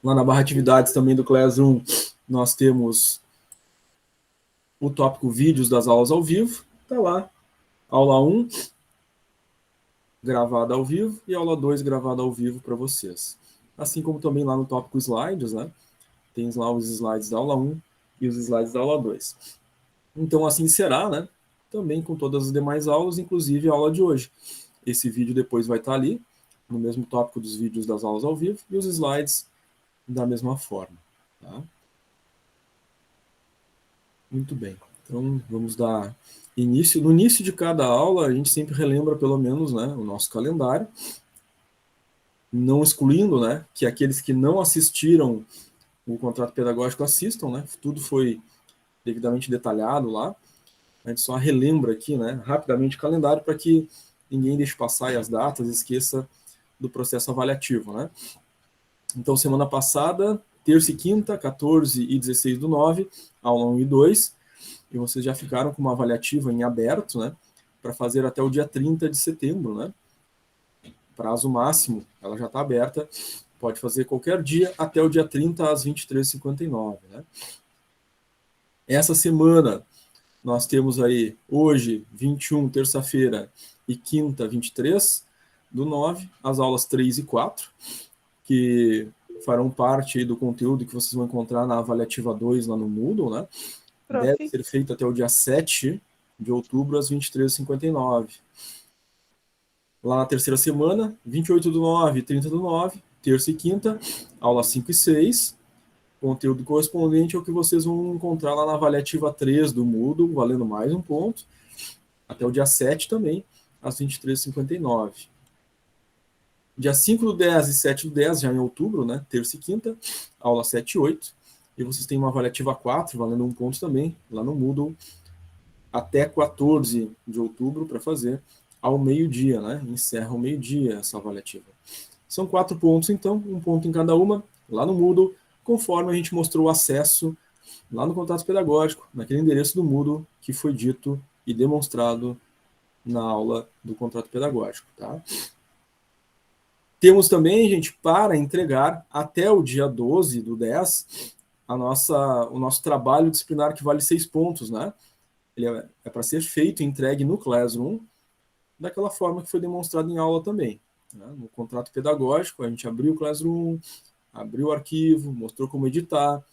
Lá na barra atividades também do Classroom, nós temos o tópico vídeos das aulas ao vivo. Está lá, aula 1, gravada ao vivo, e aula 2, gravada ao vivo para vocês. Assim como também lá no tópico slides, né? Tem lá os slides da aula 1 e os slides da aula 2. Então, assim será, né? Também com todas as demais aulas, inclusive a aula de hoje. Esse vídeo depois vai estar ali, no mesmo tópico dos vídeos das aulas ao vivo, e os slides da mesma forma. Tá? Muito bem. Então, vamos dar início. No início de cada aula, a gente sempre relembra, pelo menos, né, o nosso calendário, não excluindo, né, que aqueles que não assistiram o contrato pedagógico assistam, né, tudo foi devidamente detalhado lá. A gente só relembra aqui, né, rapidamente o calendário para que ninguém deixe passar as datas, esqueça do processo avaliativo, né. Então, semana passada, terça e quinta, 14 e 16 do 9, aula 1 e 2, e vocês já ficaram com uma avaliativa em aberto, né, para fazer até o dia 30 de setembro, né, prazo máximo, ela já está aberta, pode fazer qualquer dia até o dia 30 às 23h59, né. Essa semana, nós temos aí hoje, 21, terça-feira, e quinta, 23 do 9, as aulas 3 e 4, que farão parte aí do conteúdo que vocês vão encontrar na avaliativa 2 lá no Moodle, né? Deve ser feito até o dia 7 de outubro, às 23h59. Lá na terceira semana, 28 do 9 e 30 do 9, terça e quinta, aula 5 e 6, conteúdo correspondente ao que vocês vão encontrar lá na avaliativa 3 do Moodle, valendo mais um ponto, até o dia 7 também, às 23h59. Dia 5 do 10 e 7 do 10, já em outubro, né, terça e quinta, aula 7 e 8, e vocês têm uma avaliativa 4, valendo um ponto também, lá no Moodle, até 14 de outubro para fazer ao meio-dia, né? Encerra ao meio-dia essa avaliativa. São 4 pontos, então, um ponto em cada uma, lá no Moodle, conforme a gente mostrou o acesso lá no Contato Pedagógico, naquele endereço do Moodle que foi dito e demonstrado na aula do Contrato Pedagógico, tá? Temos também, gente, para entregar até o dia 12 do 10, o nosso trabalho disciplinar que vale 6 pontos, né? Ele é para ser feito e entregue no Classroom, daquela forma que foi demonstrado em aula também. Né? No contrato pedagógico, a gente abriu o Classroom, abriu o arquivo, mostrou como editar,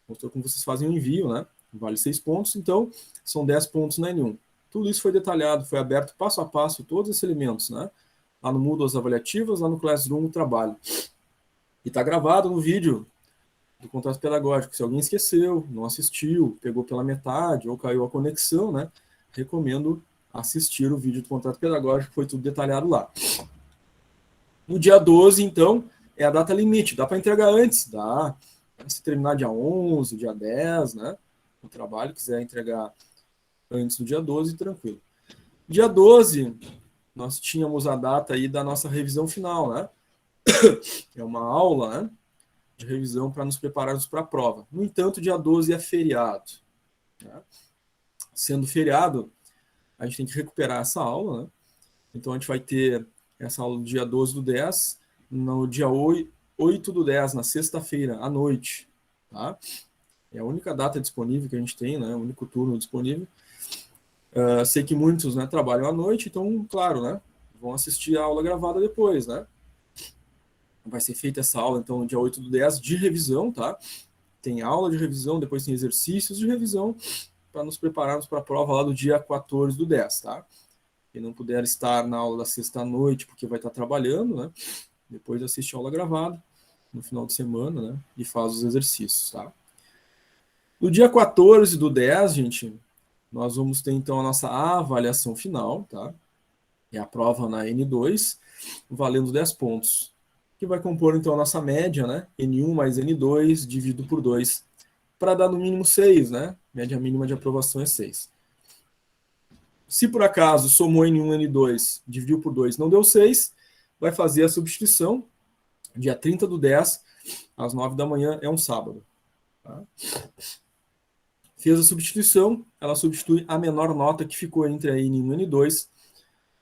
mostrou como vocês fazem o envio, né? Vale 6 pontos, então são 10 pontos na N1. Tudo isso foi detalhado, foi aberto passo a passo, todos esses elementos, né? Lá no Moodle as avaliativas, lá no Classroom o trabalho. E está gravado no vídeo do contrato pedagógico. Se alguém esqueceu, não assistiu, pegou pela metade ou caiu a conexão, né? Recomendo assistir o vídeo do contrato pedagógico, foi tudo detalhado lá. No dia 12, então, é a data limite. Dá para entregar antes, dá. Se terminar dia 11, dia 10, né? O trabalho, quiser entregar antes do dia 12, tranquilo. Dia 12, nós tínhamos a data aí da nossa revisão final, né? É uma aula, né? De revisão para nos prepararmos para a prova. No entanto, dia 12 é feriado. Né? Sendo feriado, a gente tem que recuperar essa aula, né? Então, a gente vai ter essa aula do dia 12 do 10, no dia 8 do 10, na sexta-feira, à noite. Tá? É a única data disponível que a gente tem, né? O único turno disponível. Sei que muitos, né, trabalham à noite, então, claro, né? Vão assistir a aula gravada depois, né? Vai ser feita essa aula, então, no dia 8 do 10, de revisão, tá? Tem aula de revisão, depois tem exercícios de revisão, para nos prepararmos para a prova lá do dia 14 do 10, tá? Quem não puder estar na aula da sexta-noite, porque vai estar trabalhando, né? Depois assiste a aula gravada, no final de semana, né? E faz os exercícios, tá? No dia 14 do 10, gente, nós vamos ter, então, a nossa avaliação final, tá? É a prova na N2, valendo 10 pontos, que vai compor, então, a nossa média, né? N1 mais N2, dividido por 2, para dar no mínimo 6, né? Média mínima de aprovação é 6. Se por acaso somou N1 e N2, dividiu por 2, não deu 6, vai fazer a substituição, dia 30 do 10, às 9 da manhã, é um sábado. Tá? Fez a substituição, ela substitui a menor nota que ficou entre a N1 e N2,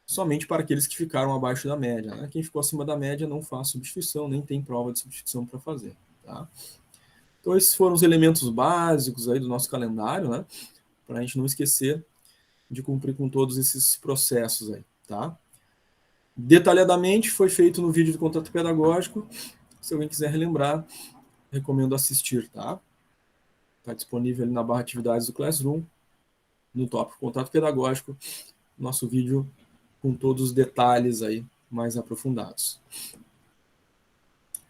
somente para aqueles que ficaram abaixo da média. Né? Quem ficou acima da média não faz substituição, nem tem prova de substituição para fazer. tá? Então, esses foram os elementos básicos aí do nosso calendário, né? Para a gente não esquecer de cumprir com todos esses processos aí, tá? Detalhadamente foi feito no vídeo de contato pedagógico. Se alguém quiser relembrar, recomendo assistir, tá? Está disponível ali na barra atividades do Classroom, no tópico contato pedagógico, nosso vídeo com todos os detalhes aí mais aprofundados.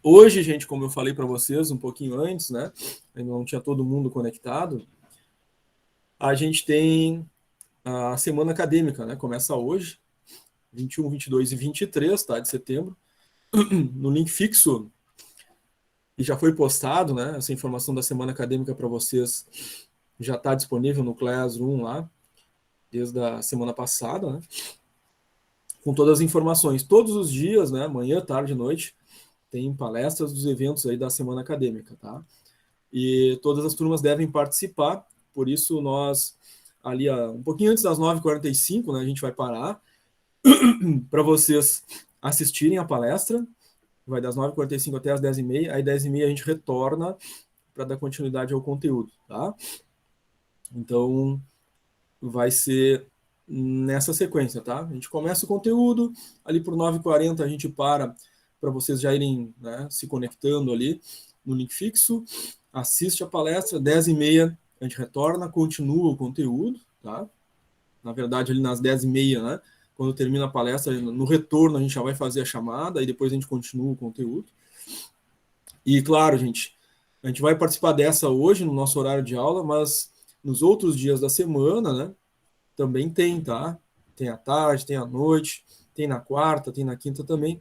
Hoje, gente, como eu falei para vocês um pouquinho antes, né? Ainda não tinha todo mundo conectado. A gente tem a semana acadêmica, né? Começa hoje, 21, 22 e 23, tá? De setembro. No link fixo, e já foi postado, né? Essa informação da semana acadêmica para vocês já está disponível no Classroom lá, desde a semana passada, né? Com todas as informações. Todos os dias, né? Manhã, tarde e noite, tem palestras dos eventos aí da semana acadêmica, tá? E todas as turmas devem participar, por isso nós, ali um pouquinho antes das 9h45, né? A gente vai parar para vocês assistirem a palestra. Vai das 9h45 até as 10h30. Aí 10h30 a gente retorna para dar continuidade ao conteúdo, tá? Então, vai ser nessa sequência, tá? A gente começa o conteúdo, ali por 9h40 a gente para vocês já irem, né, se conectando ali no link fixo, assiste a palestra, 10h30 a gente retorna, continua o conteúdo, tá? Na verdade, ali nas 10h30, né? Quando termina a palestra, no retorno a gente já vai fazer a chamada e depois a gente continua o conteúdo. E, claro, gente, a gente vai participar dessa hoje no nosso horário de aula, mas nos outros dias da semana, né, também tem, tá? Tem à tarde, tem à noite, tem na quarta, tem na quinta também,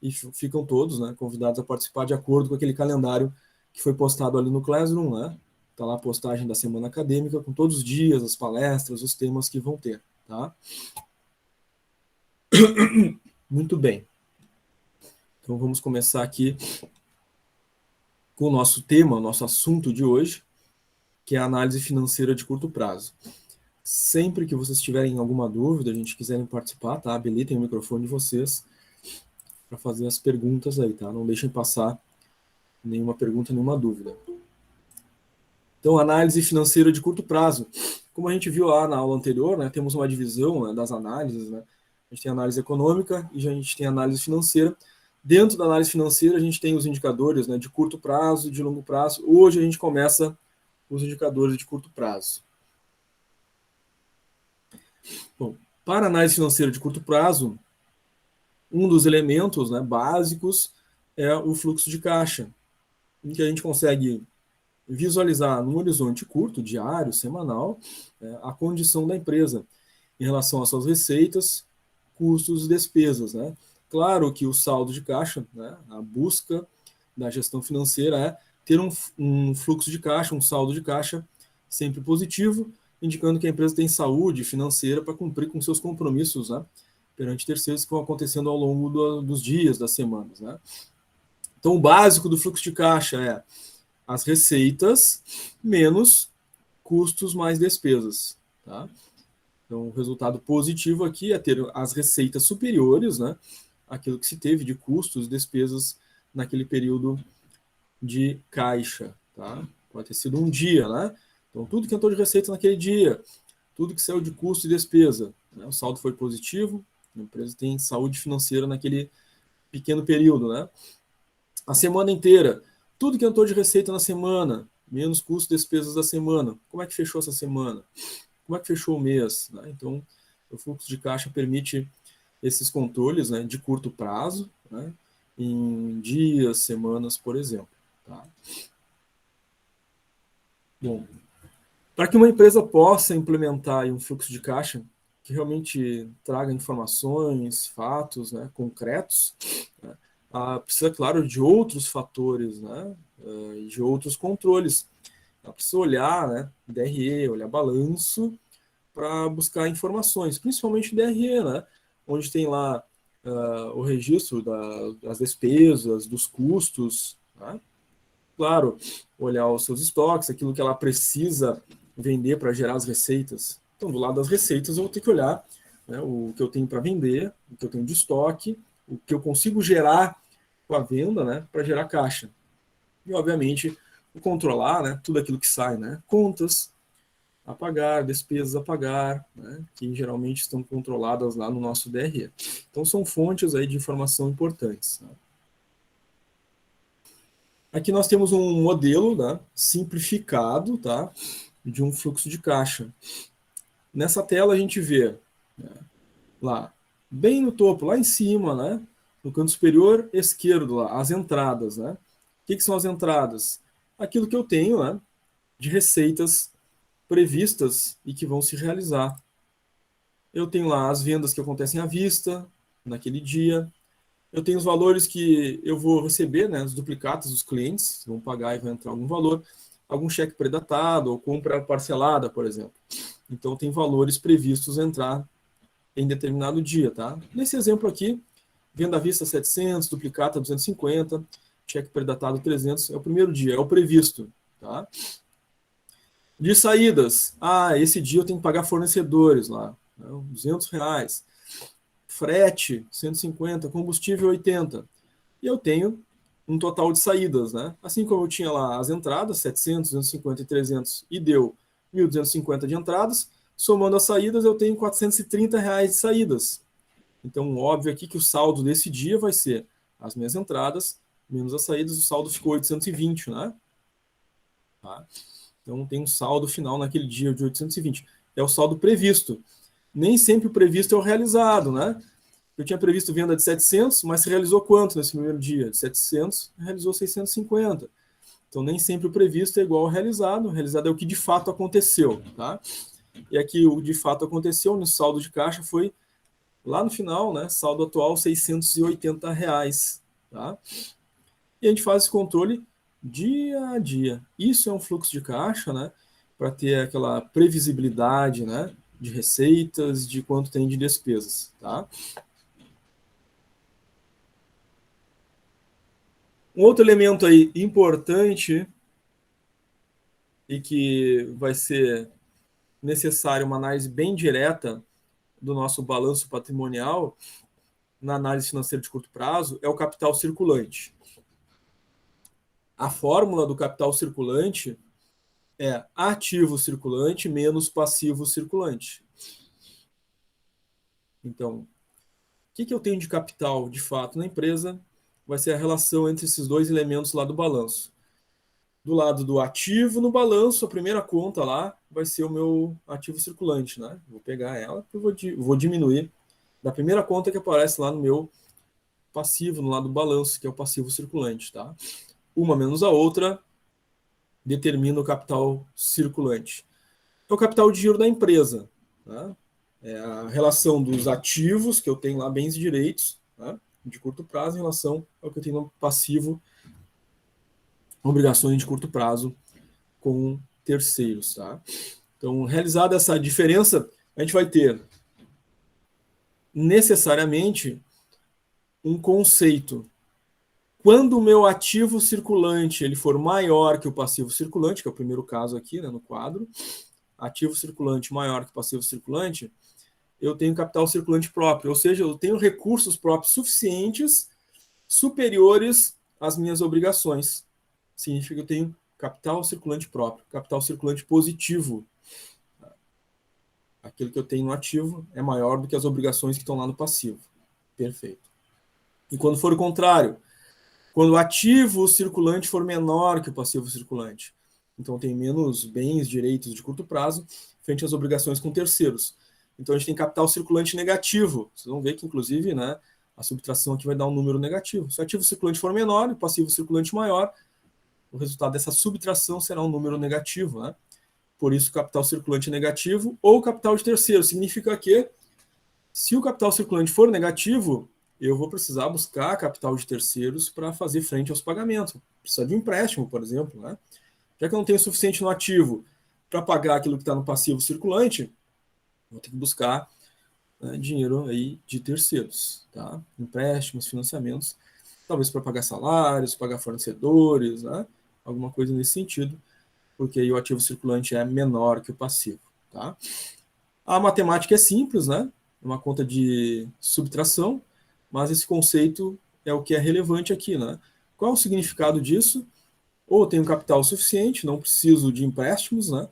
e ficam todos, né, convidados a participar de acordo com aquele calendário que foi postado ali no Classroom, né? Tá lá a postagem da semana acadêmica com todos os dias, as palestras, os temas que vão ter, tá? Muito bem. Então vamos começar aqui com o nosso tema, o nosso assunto de hoje, que é a análise financeira de curto prazo. Sempre que vocês tiverem alguma dúvida, a gente quiserem participar, tá? Habilitem o microfone de vocês para fazer as perguntas aí, tá? Não deixem passar nenhuma pergunta, nenhuma dúvida. Então, análise financeira de curto prazo. Como a gente viu lá na aula anterior, né, temos uma divisão, né, das análises, né? A gente tem análise econômica e a gente tem análise financeira. Dentro da análise financeira, a gente tem os indicadores, né, de curto prazo e de longo prazo. Hoje a gente começa os indicadores de curto prazo. Bom, para análise financeira de curto prazo, um dos elementos, né, básicos é o fluxo de caixa, em que a gente consegue visualizar num horizonte curto, diário, semanal, a condição da empresa em relação às suas receitas, custos e despesas, né? Claro que o saldo de caixa, né, a busca da gestão financeira é ter um fluxo de caixa, um saldo de caixa sempre positivo, indicando que a empresa tem saúde financeira para cumprir com seus compromissos, né, perante terceiros que vão acontecendo ao longo dos dias, das semanas, né? Então, o básico do fluxo de caixa é as receitas menos custos mais despesas, tá? Então, o resultado positivo aqui é ter as receitas superiores, né, àquilo que se teve de custos e despesas naquele período de caixa, tá? Pode ter sido um dia, né? Então, tudo que entrou de receita naquele dia, tudo que saiu de custo e despesa, né? O saldo foi positivo, a empresa tem saúde financeira naquele pequeno período, né? A semana inteira, tudo que entrou de receita na semana, menos custo e despesas da semana. Como é que fechou essa semana? Como é que fechou o mês? Né? Então, o fluxo de caixa permite esses controles, né, de curto prazo, né, em dias, semanas, por exemplo. Tá? Bom, para que uma empresa possa implementar um fluxo de caixa que realmente traga informações, fatos, né, concretos, né, precisa, claro, de outros fatores, né, de outros controles. Ela precisa olhar, né, DRE, olhar balanço, para buscar informações, principalmente DRE, né, onde tem lá o registro das despesas, dos custos, né? Claro, olhar os seus estoques, aquilo que ela precisa vender para gerar as receitas. Então, do lado das receitas, eu vou ter que olhar, né, o que eu tenho para vender, o que eu tenho de estoque, o que eu consigo gerar com a venda, né, para gerar caixa. E, obviamente, controlar, né, tudo aquilo que sai, né, contas a pagar, despesas a pagar, né, que geralmente estão controladas lá no nosso DRE. Então, são fontes aí de informação importantes. Né. Aqui nós temos um modelo, né, simplificado, tá, de um fluxo de caixa. Nessa tela a gente vê, né, lá, bem no topo, lá em cima, né, no canto superior esquerdo, lá, as entradas. Né. O que são as entradas? Aquilo que eu tenho, né, de receitas previstas e que vão se realizar. Eu tenho lá as vendas que acontecem à vista, naquele dia. Eu tenho os valores que eu vou receber, né, os duplicados dos clientes, vão pagar e vai entrar algum valor, algum cheque predatado ou compra parcelada, por exemplo. Então, tem valores previstos a entrar em determinado dia, tá? Nesse exemplo aqui, venda à vista 700, duplicata 250, cheque predatado 300, é o primeiro dia, é o previsto, tá? De saídas, esse dia eu tenho que pagar fornecedores lá, né, R$ 200, frete 150, combustível 80, e eu tenho um total de saídas, né? Assim como eu tinha lá as entradas, 700, 250 e 300, e deu 1.250 de entradas, somando as saídas eu tenho R$ 430 de saídas. Então, óbvio aqui que o saldo desse dia vai ser as minhas entradas menos as saídas, o saldo ficou 820, né? Tá? Então, tem um saldo final naquele dia de 820. É o saldo previsto. Nem sempre o previsto é o realizado, né? Eu tinha previsto venda de 700, mas se realizou quanto nesse primeiro dia? De 700, realizou 650. Então, nem sempre o previsto é igual ao realizado. O realizado é o que de fato aconteceu, tá? E aqui o de fato aconteceu no saldo de caixa foi lá no final, né? Saldo atual R$ 680, tá? E a gente faz esse controle dia a dia. Isso é um fluxo de caixa, né? Para ter aquela previsibilidade, né? De receitas, de quanto tem de despesas, tá? Um outro elemento aí importante e que vai ser necessário uma análise bem direta do nosso balanço patrimonial na análise financeira de curto prazo é o capital circulante. A fórmula do capital circulante é ativo circulante menos passivo circulante. Então, o que eu tenho de capital, de fato, na empresa vai ser a relação entre esses dois elementos lá do balanço. Do lado do ativo no balanço, a primeira conta lá vai ser o meu ativo circulante, né? Vou pegar ela e vou diminuir da primeira conta que aparece lá no meu passivo, no lado do balanço, que é o passivo circulante, tá? Uma menos a outra determina o capital circulante. É o capital de giro da empresa, tá? É a relação dos ativos que eu tenho lá, bens e direitos, tá? De curto prazo, em relação ao que eu tenho no passivo, obrigações de curto prazo com terceiros, tá? Então, realizada essa diferença, a gente vai ter necessariamente um conceito. Quando o meu ativo circulante ele for maior que o passivo circulante, que é o primeiro caso aqui, né, no quadro, ativo circulante maior que o passivo circulante, eu tenho capital circulante próprio, ou seja, eu tenho recursos próprios suficientes, superiores às minhas obrigações. Significa que eu tenho capital circulante próprio, capital circulante positivo. Aquilo que eu tenho no ativo é maior do que as obrigações que estão lá no passivo. Perfeito. E quando for o contrário, quando o ativo circulante for menor que o passivo circulante, então tem menos bens, direitos de curto prazo, frente às obrigações com terceiros. Então a gente tem capital circulante negativo. Vocês vão ver que, inclusive, né, a subtração aqui vai dar um número negativo. Se o ativo circulante for menor e o passivo circulante maior, o resultado dessa subtração será um número negativo, né? Por isso, capital circulante negativo ou capital de terceiro. Significa que, se o capital circulante for negativo, eu vou precisar buscar capital de terceiros para fazer frente aos pagamentos. Precisa de um empréstimo, por exemplo, né? Já que eu não tenho o suficiente no ativo para pagar aquilo que está no passivo circulante, vou ter que buscar, né, dinheiro aí de terceiros, tá? Empréstimos, financiamentos, talvez para pagar salários, pagar fornecedores, né? Alguma coisa nesse sentido, porque aí o ativo circulante é menor que o passivo, tá? A matemática é simples, né? É uma conta de subtração, mas esse conceito é o que é relevante aqui, né? Qual é o significado disso? Ou eu tenho capital suficiente, não preciso de empréstimos, né?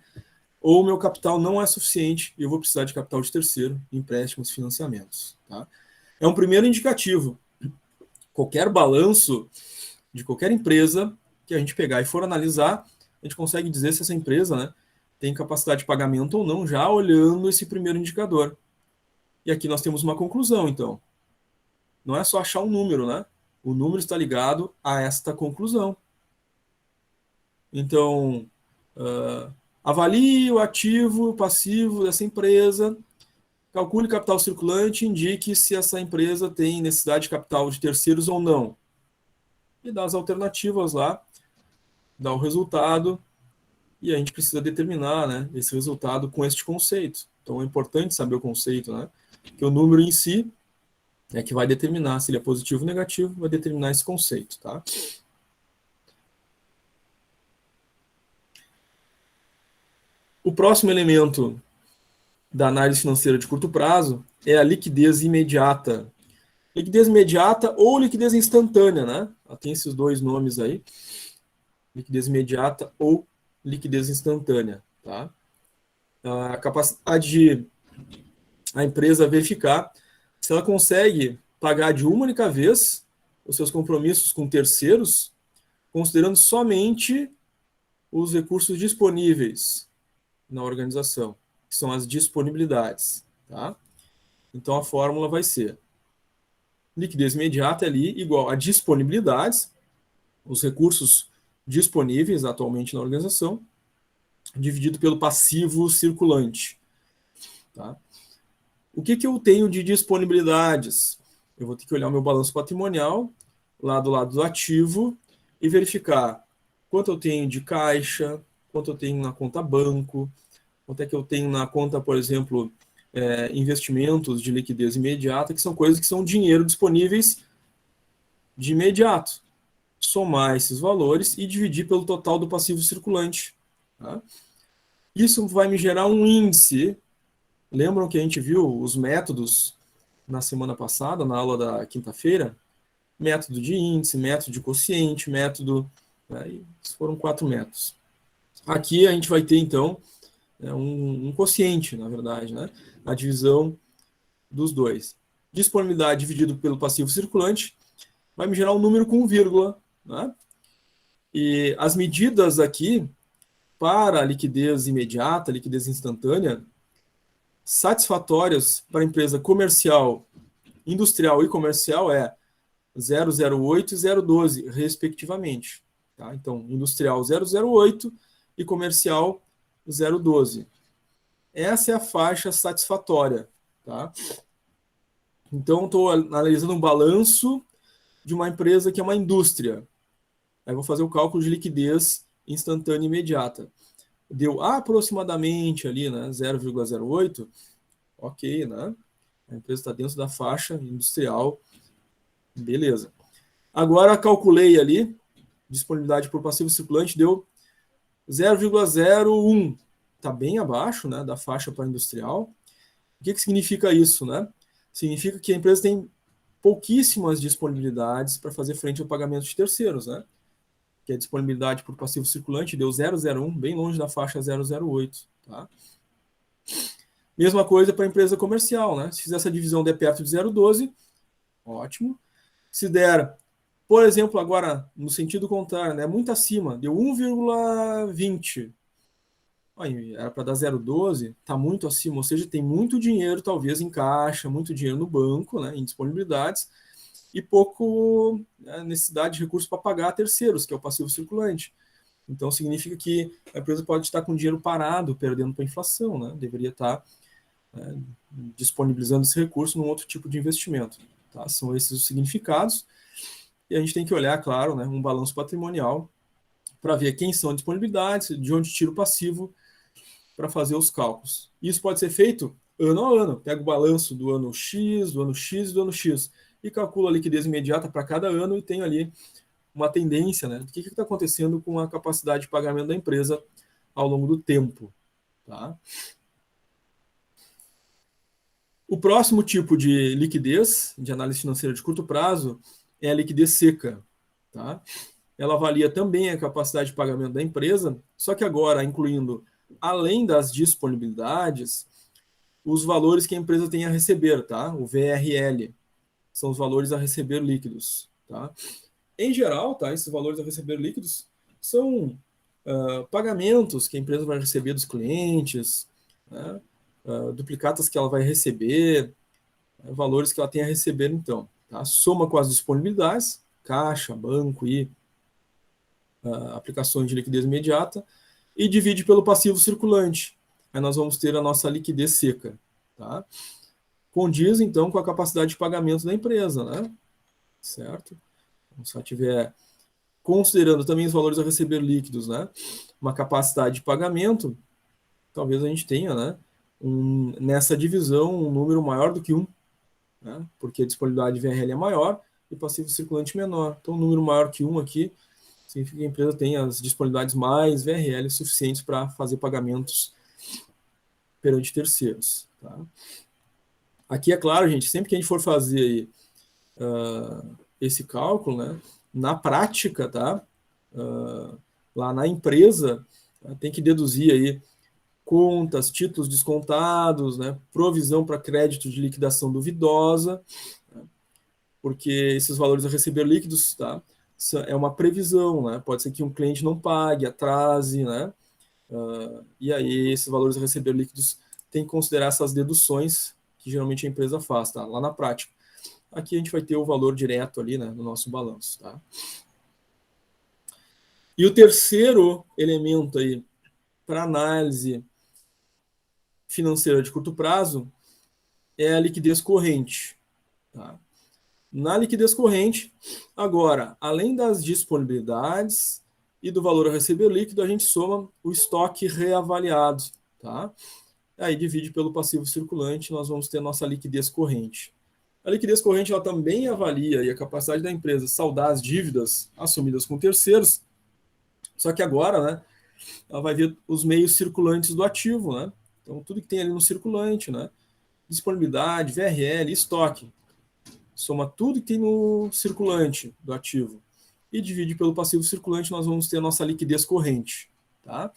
Ou o meu capital não é suficiente e eu vou precisar de capital de terceiro, empréstimos, financiamentos. Tá? É um primeiro indicativo. Qualquer balanço de qualquer empresa que a gente pegar e for analisar, a gente consegue dizer se essa empresa, né, tem capacidade de pagamento ou não, já olhando esse primeiro indicador. E aqui nós temos uma conclusão, então. Não é só achar um número, né? O número está ligado a esta conclusão. Então, avalie o ativo, o passivo dessa empresa, calcule capital circulante, indique se essa empresa tem necessidade de capital de terceiros ou não. E dá as alternativas lá, dá o resultado, e a gente precisa determinar, né, esse resultado com este conceito. Então é importante saber o conceito, né? Que o número em si é que vai determinar se ele é positivo ou negativo, vai determinar esse conceito, tá? O próximo elemento da análise financeira de curto prazo é a liquidez imediata. Liquidez imediata ou liquidez instantânea, né? Tem esses dois nomes aí. Liquidez imediata ou liquidez instantânea, tá? A capacidade de a empresa verificar se ela consegue pagar de uma única vez os seus compromissos com terceiros, considerando somente os recursos disponíveis na organização, que são as disponibilidades, tá? Então a fórmula vai ser liquidez imediata ali igual a disponibilidades, os recursos disponíveis atualmente na organização, dividido pelo passivo circulante, tá? O que eu tenho de disponibilidades? Eu vou ter que olhar o meu balanço patrimonial, lá do lado do ativo, e verificar quanto eu tenho de caixa, quanto eu tenho na conta banco, quanto é que eu tenho na conta, por exemplo, investimentos de liquidez imediata, que são coisas que são dinheiro disponíveis de imediato. Somar esses valores e dividir pelo total do passivo circulante. Tá? Isso vai me gerar um índice. Lembram que a gente viu os métodos na semana passada, na aula da quinta-feira? Método de índice, método de quociente, método... Né? Foram 4 métodos. Aqui a gente vai ter, então, um quociente, na verdade, né? A divisão dos dois. Disponibilidade dividido pelo passivo circulante vai me gerar um número com vírgula. Né? E as medidas aqui para a liquidez imediata, liquidez instantânea, satisfatórias para a empresa comercial, industrial e comercial é 0,08 e 0,12, respectivamente. Tá? Então, industrial 0,08 e comercial 0,12. Essa é a faixa satisfatória. Tá? Então, estou analisando um balanço de uma empresa que é uma indústria. Aí vou fazer o cálculo de liquidez instantânea imediata. Deu aproximadamente ali, né, 0,08, ok, né? A empresa está dentro da faixa industrial, beleza. Agora calculei ali, disponibilidade por passivo circulante deu 0,01, está bem abaixo, né, da faixa para industrial. O que significa isso, né? Significa que a empresa tem pouquíssimas disponibilidades para fazer frente ao pagamento de terceiros, né? Que a disponibilidade por passivo circulante deu 0,01, bem longe da faixa 0,08, tá? Mesma coisa para a empresa comercial, né? Se fizer essa divisão der perto de 0,12, ótimo. Se der, por exemplo, agora no sentido contrário, né, muito acima, deu 1,20. Era para dar 0,12, está muito acima, ou seja, tem muito dinheiro talvez em caixa, muito dinheiro no banco, né, em disponibilidades, e pouco necessidade de recursos para pagar a terceiros, que é o passivo circulante. Então significa que a empresa pode estar com dinheiro parado, perdendo para a inflação, né? Deveria estar disponibilizando esse recurso num outro tipo de investimento. Tá? São esses os significados. E a gente tem que olhar, claro, né, um balanço patrimonial para ver quem são as disponibilidades, de onde tira o passivo para fazer os cálculos. Isso pode ser feito ano a ano. Pega o balanço do ano X, do ano X e do ano X e calcula a liquidez imediata para cada ano e tem ali uma tendência, né, do que está acontecendo com a capacidade de pagamento da empresa ao longo do tempo. Tá? O próximo tipo de liquidez, de análise financeira de curto prazo, é a liquidez seca. Tá? ela avalia também a capacidade de pagamento da empresa, só que agora incluindo, além das disponibilidades, os valores que a empresa tem a receber, tá? O VRL, são os valores a receber líquidos, tá? Em geral, tá? Esses valores a receber líquidos são pagamentos que a empresa vai receber dos clientes, né? Duplicatas que ela vai receber, valores que ela tem a receber, então. Tá? Soma com as disponibilidades, caixa, banco e aplicações de liquidez imediata, e divide pelo passivo circulante. Aí nós vamos ter a nossa liquidez seca. Tá? Condiz, então, com a capacidade de pagamento da empresa, né? Certo? Então, se ela tiver, considerando também os valores a receber líquidos, né? Uma capacidade de pagamento, talvez a gente tenha, né? Nessa divisão, um número maior do que 1, né? Porque a disponibilidade de VRL é maior e passivo circulante menor. Então, um número maior que 1 aqui significa que a empresa tem as disponibilidades mais VRL suficientes para fazer pagamentos perante terceiros. Tá? Aqui, é claro, gente, sempre que a gente for fazer esse cálculo, né, na prática, tá, lá na empresa, tem que deduzir aí contas, títulos descontados, né, provisão para crédito de liquidação duvidosa, né, porque esses valores a receber líquidos, tá, é uma previsão, né, pode ser que um cliente não pague, atrase, né, e aí esses valores a receber líquidos tem que considerar essas deduções que geralmente a empresa faz, tá, lá na prática. Aqui a gente vai ter o valor direto ali, né, no nosso balanço, tá. E o terceiro elemento aí para análise financeira de curto prazo é a liquidez corrente. Tá? Na liquidez corrente, agora, além das disponibilidades e do valor a receber líquido, a gente soma o estoque reavaliado. Tá? Aí divide pelo passivo circulante, nós vamos ter a nossa liquidez corrente. A liquidez corrente ela também avalia a capacidade da empresa saldar as dívidas assumidas com terceiros, só que agora, né, ela vai ver os meios circulantes do ativo, né? Então, tudo que tem ali no circulante, né? Disponibilidade, VRL, estoque. Soma tudo que tem no circulante do ativo e divide pelo passivo circulante, nós vamos ter a nossa liquidez corrente. Tá?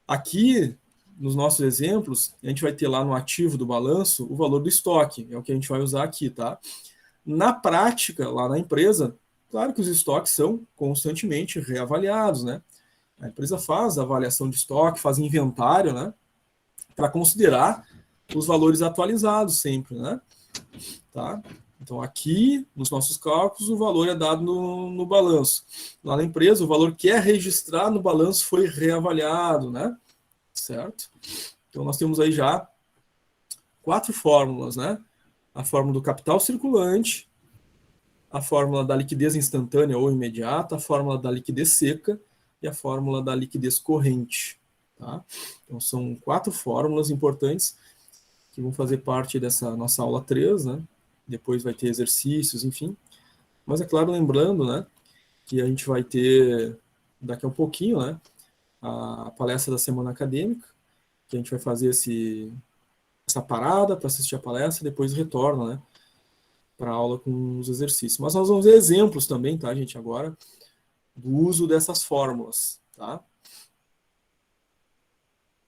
Aqui, nos nossos exemplos, a gente vai ter lá no ativo do balanço o valor do estoque, é o que a gente vai usar aqui. Tá? Na prática, lá na empresa, claro que os estoques são constantemente reavaliados, né? A empresa faz a avaliação de estoque, faz inventário, né? Para considerar os valores atualizados sempre, né? Tá? Então, aqui, nos nossos cálculos, o valor é dado no balanço. Lá na empresa, o valor que é registrado no balanço foi reavaliado, né? Certo? Então, nós temos aí já 4 fórmulas, né? A fórmula do capital circulante, a fórmula da liquidez instantânea ou imediata, a fórmula da liquidez seca e a fórmula da liquidez corrente. Tá? Então, são 4 fórmulas importantes que vão fazer parte dessa nossa aula 3, né? Depois vai ter exercícios, enfim. Mas, é claro, lembrando, né, que a gente vai ter, daqui a um pouquinho, né, a palestra da semana acadêmica, que a gente vai fazer essa parada para assistir a palestra e depois retorna, né, para a aula com os exercícios. Mas nós vamos ver exemplos também, tá, gente, agora, do uso dessas fórmulas, tá?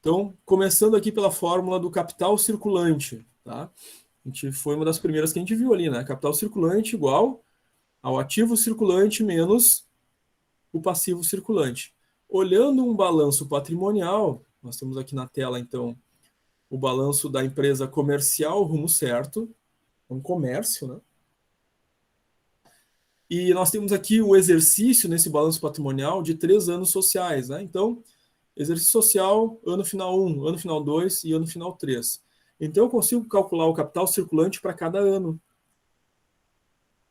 Então, começando aqui pela fórmula do capital circulante, tá? A gente foi uma das primeiras que a gente viu ali, né? Capital circulante igual ao ativo circulante menos o passivo circulante. Olhando um balanço patrimonial, nós temos aqui na tela, então, o balanço da empresa comercial Rumo Certo, um comércio, né? E nós temos aqui o exercício nesse balanço patrimonial de 3 anos sociais, né? Então, exercício social, ano final 1, ano final 2 e ano final 3. Então, eu consigo calcular o capital circulante para cada ano.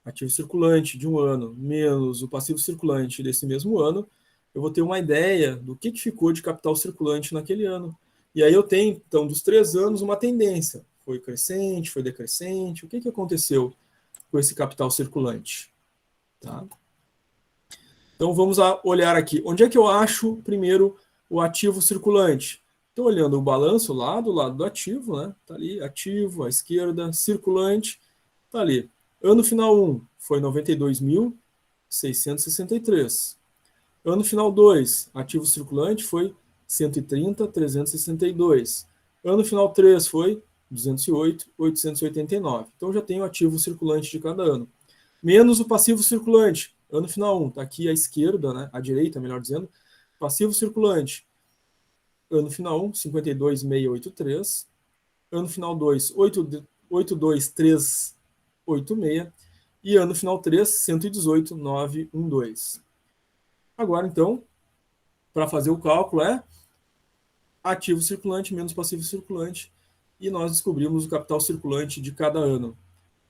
Ativo circulante de um ano, menos o passivo circulante desse mesmo ano, eu vou ter uma ideia do que ficou de capital circulante naquele ano. E aí eu tenho, então, dos 3 anos, uma tendência. Foi crescente, foi decrescente, o que aconteceu com esse capital circulante? Tá? Então, vamos olhar aqui. Onde é que eu acho, primeiro, o ativo circulante? Estou olhando o balanço lá do lado do ativo, né? Está ali, ativo, à esquerda, circulante, está ali. Ano final 1 foi 92.000, 663. Ano final 2, ativo circulante foi 130, 362. Ano final 3 foi 208, 889. Então já tenho o ativo circulante de cada ano. Menos o passivo circulante. Ano final 1, está aqui à esquerda, né? À direita, melhor dizendo. Passivo circulante. Ano final 1, 52,683. Ano final 2, 82,386. E ano final 3, 118,912. Agora, então, para fazer o cálculo é ativo circulante menos passivo circulante. E nós descobrimos o capital circulante de cada ano.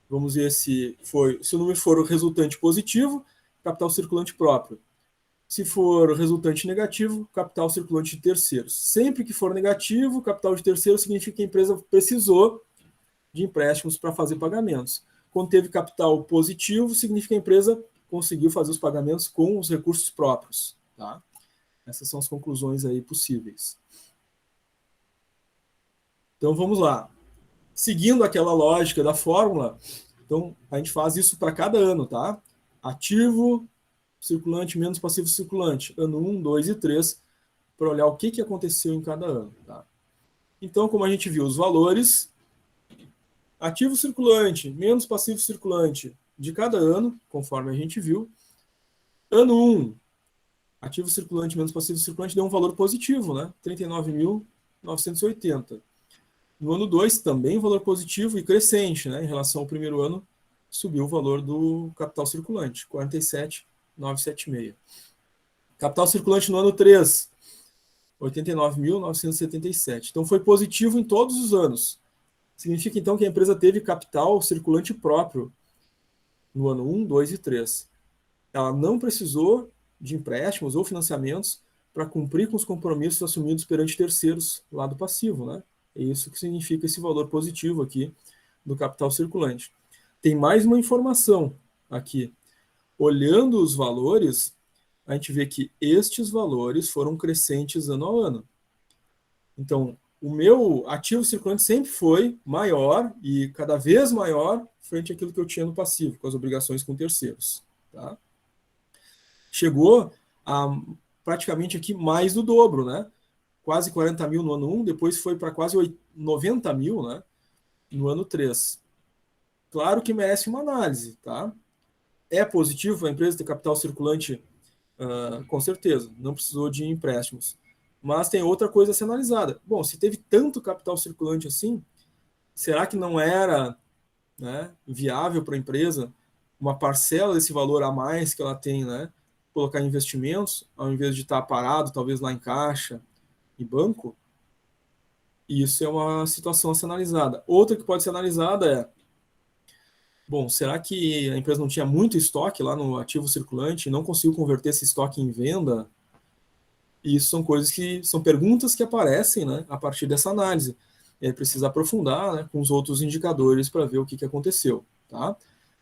Vamos ver se o número for resultante positivo, capital circulante próprio. Se for resultante negativo, capital circulante de terceiros. Sempre que for negativo, capital de terceiros significa que a empresa precisou de empréstimos para fazer pagamentos. Quando teve capital positivo, significa que a empresa conseguiu fazer os pagamentos com os recursos próprios. Tá? Essas são as conclusões aí possíveis. Então vamos lá. Seguindo aquela lógica da fórmula, então a gente faz isso para cada ano, tá? Ativo circulante menos passivo circulante, ano 1, 2 e 3, para olhar o que aconteceu em cada ano, tá? Então, como a gente viu os valores, ativo circulante menos passivo circulante de cada ano, conforme a gente viu. Ano 1, ativo circulante menos passivo circulante deu um valor positivo, né? 39.980. No ano 2, também valor positivo e crescente, né? Em relação ao primeiro ano, subiu o valor do capital circulante, 47.976. Capital circulante no ano 3, 89.977. Então, foi positivo em todos os anos. Significa, então, que a empresa teve capital circulante próprio no ano 1, 2 e 3. Ela não precisou de empréstimos ou financiamentos para cumprir com os compromissos assumidos perante terceiros, lado passivo, né? É isso que significa esse valor positivo aqui do capital circulante. Tem mais uma informação aqui. Olhando os valores, a gente vê que estes valores foram crescentes ano a ano. Então, o meu ativo circulante sempre foi maior e cada vez maior frente àquilo que eu tinha no passivo, com as obrigações com terceiros. Tá? Chegou a praticamente aqui mais do dobro, né? Quase 40 mil no ano 1, depois foi para quase 90 mil, né? No ano 3. Claro que merece uma análise, tá? É positivo a empresa ter capital circulante? Com certeza, não precisou de empréstimos. Mas tem outra coisa a ser analisada. Bom, se teve tanto capital circulante assim, será que não era, né, viável para a empresa uma parcela desse valor a mais que ela tem, né, colocar em investimentos, ao invés de estar parado, talvez lá em caixa e banco? Isso é uma situação a ser analisada. Outra que pode ser analisada é, bom, será que a empresa não tinha muito estoque lá no ativo circulante e não conseguiu converter esse estoque em venda? E isso são coisas que são perguntas que aparecem, né, a partir dessa análise. E aí precisa aprofundar, né, com os outros indicadores para ver o que aconteceu. Tá?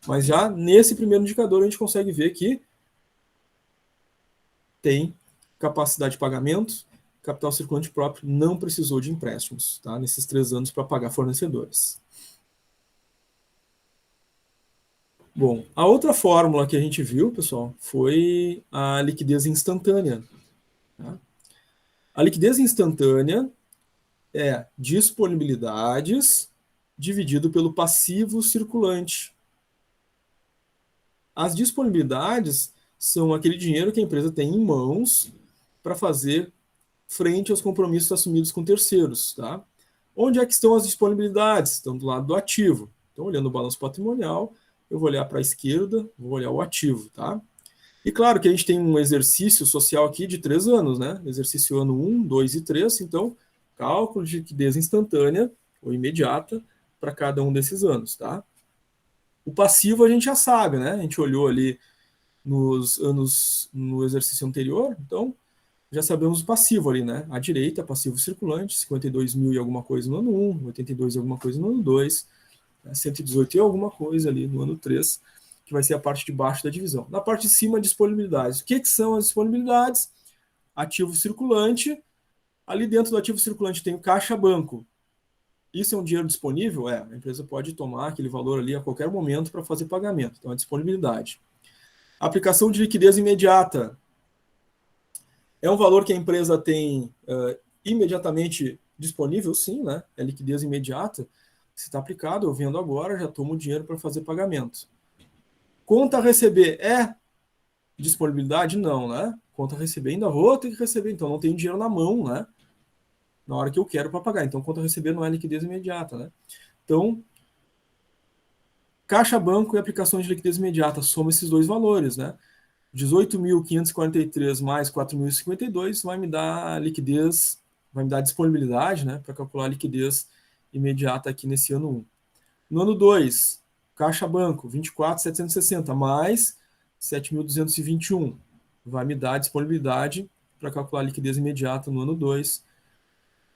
Mas já nesse primeiro indicador a gente consegue ver que tem capacidade de pagamento, capital circulante próprio, não precisou de empréstimos, tá? Nesses 3 anos para pagar fornecedores. Bom, a outra fórmula que a gente viu, pessoal, foi a liquidez instantânea. Tá? A liquidez instantânea é disponibilidades dividido pelo passivo circulante. As disponibilidades são aquele dinheiro que a empresa tem em mãos para fazer frente aos compromissos assumidos com terceiros. Tá? Onde é que estão as disponibilidades? Estão do lado do ativo. Então, olhando o balanço patrimonial, eu vou olhar para a esquerda, vou olhar o ativo. Tá? E claro que a gente tem um exercício social aqui de 3 anos, né? Exercício ano 1, 2 e 3, então, cálculo de liquidez instantânea ou imediata para cada um desses anos. Tá? O passivo a gente já sabe, né? A gente olhou ali nos anos no exercício anterior, então já sabemos o passivo ali, né? À direita, passivo circulante, 52 mil e alguma coisa no ano 1, 82 e alguma coisa no ano 2, 118 e alguma coisa ali no ano 3, que vai ser a parte de baixo da divisão. Na parte de cima, disponibilidades. O que são as disponibilidades? Ativo circulante. Ali dentro do ativo circulante tem o caixa banco. Isso é um dinheiro disponível? A empresa pode tomar aquele valor ali a qualquer momento para fazer pagamento. Então, é disponibilidade. Aplicação de liquidez imediata. É um valor que a empresa tem imediatamente disponível? Sim, né? É liquidez imediata. Se está aplicado, eu vendo agora, já tomo o dinheiro para fazer pagamento. Conta a receber é disponibilidade? Não, né? Conta a receber, ainda vou ter que receber, então não tenho dinheiro na mão, né? Na hora que eu quero para pagar. Então, conta a receber não é liquidez imediata, né? Então, caixa banco e aplicações de liquidez imediata, soma esses dois valores, né? 18.543 mais 4.052 vai me dar liquidez, vai me dar disponibilidade, né, para calcular a liquidez imediata aqui nesse ano 1. No ano 2, caixa banco, 24.760 mais 7.221 vai me dar disponibilidade para calcular a liquidez imediata no ano 2.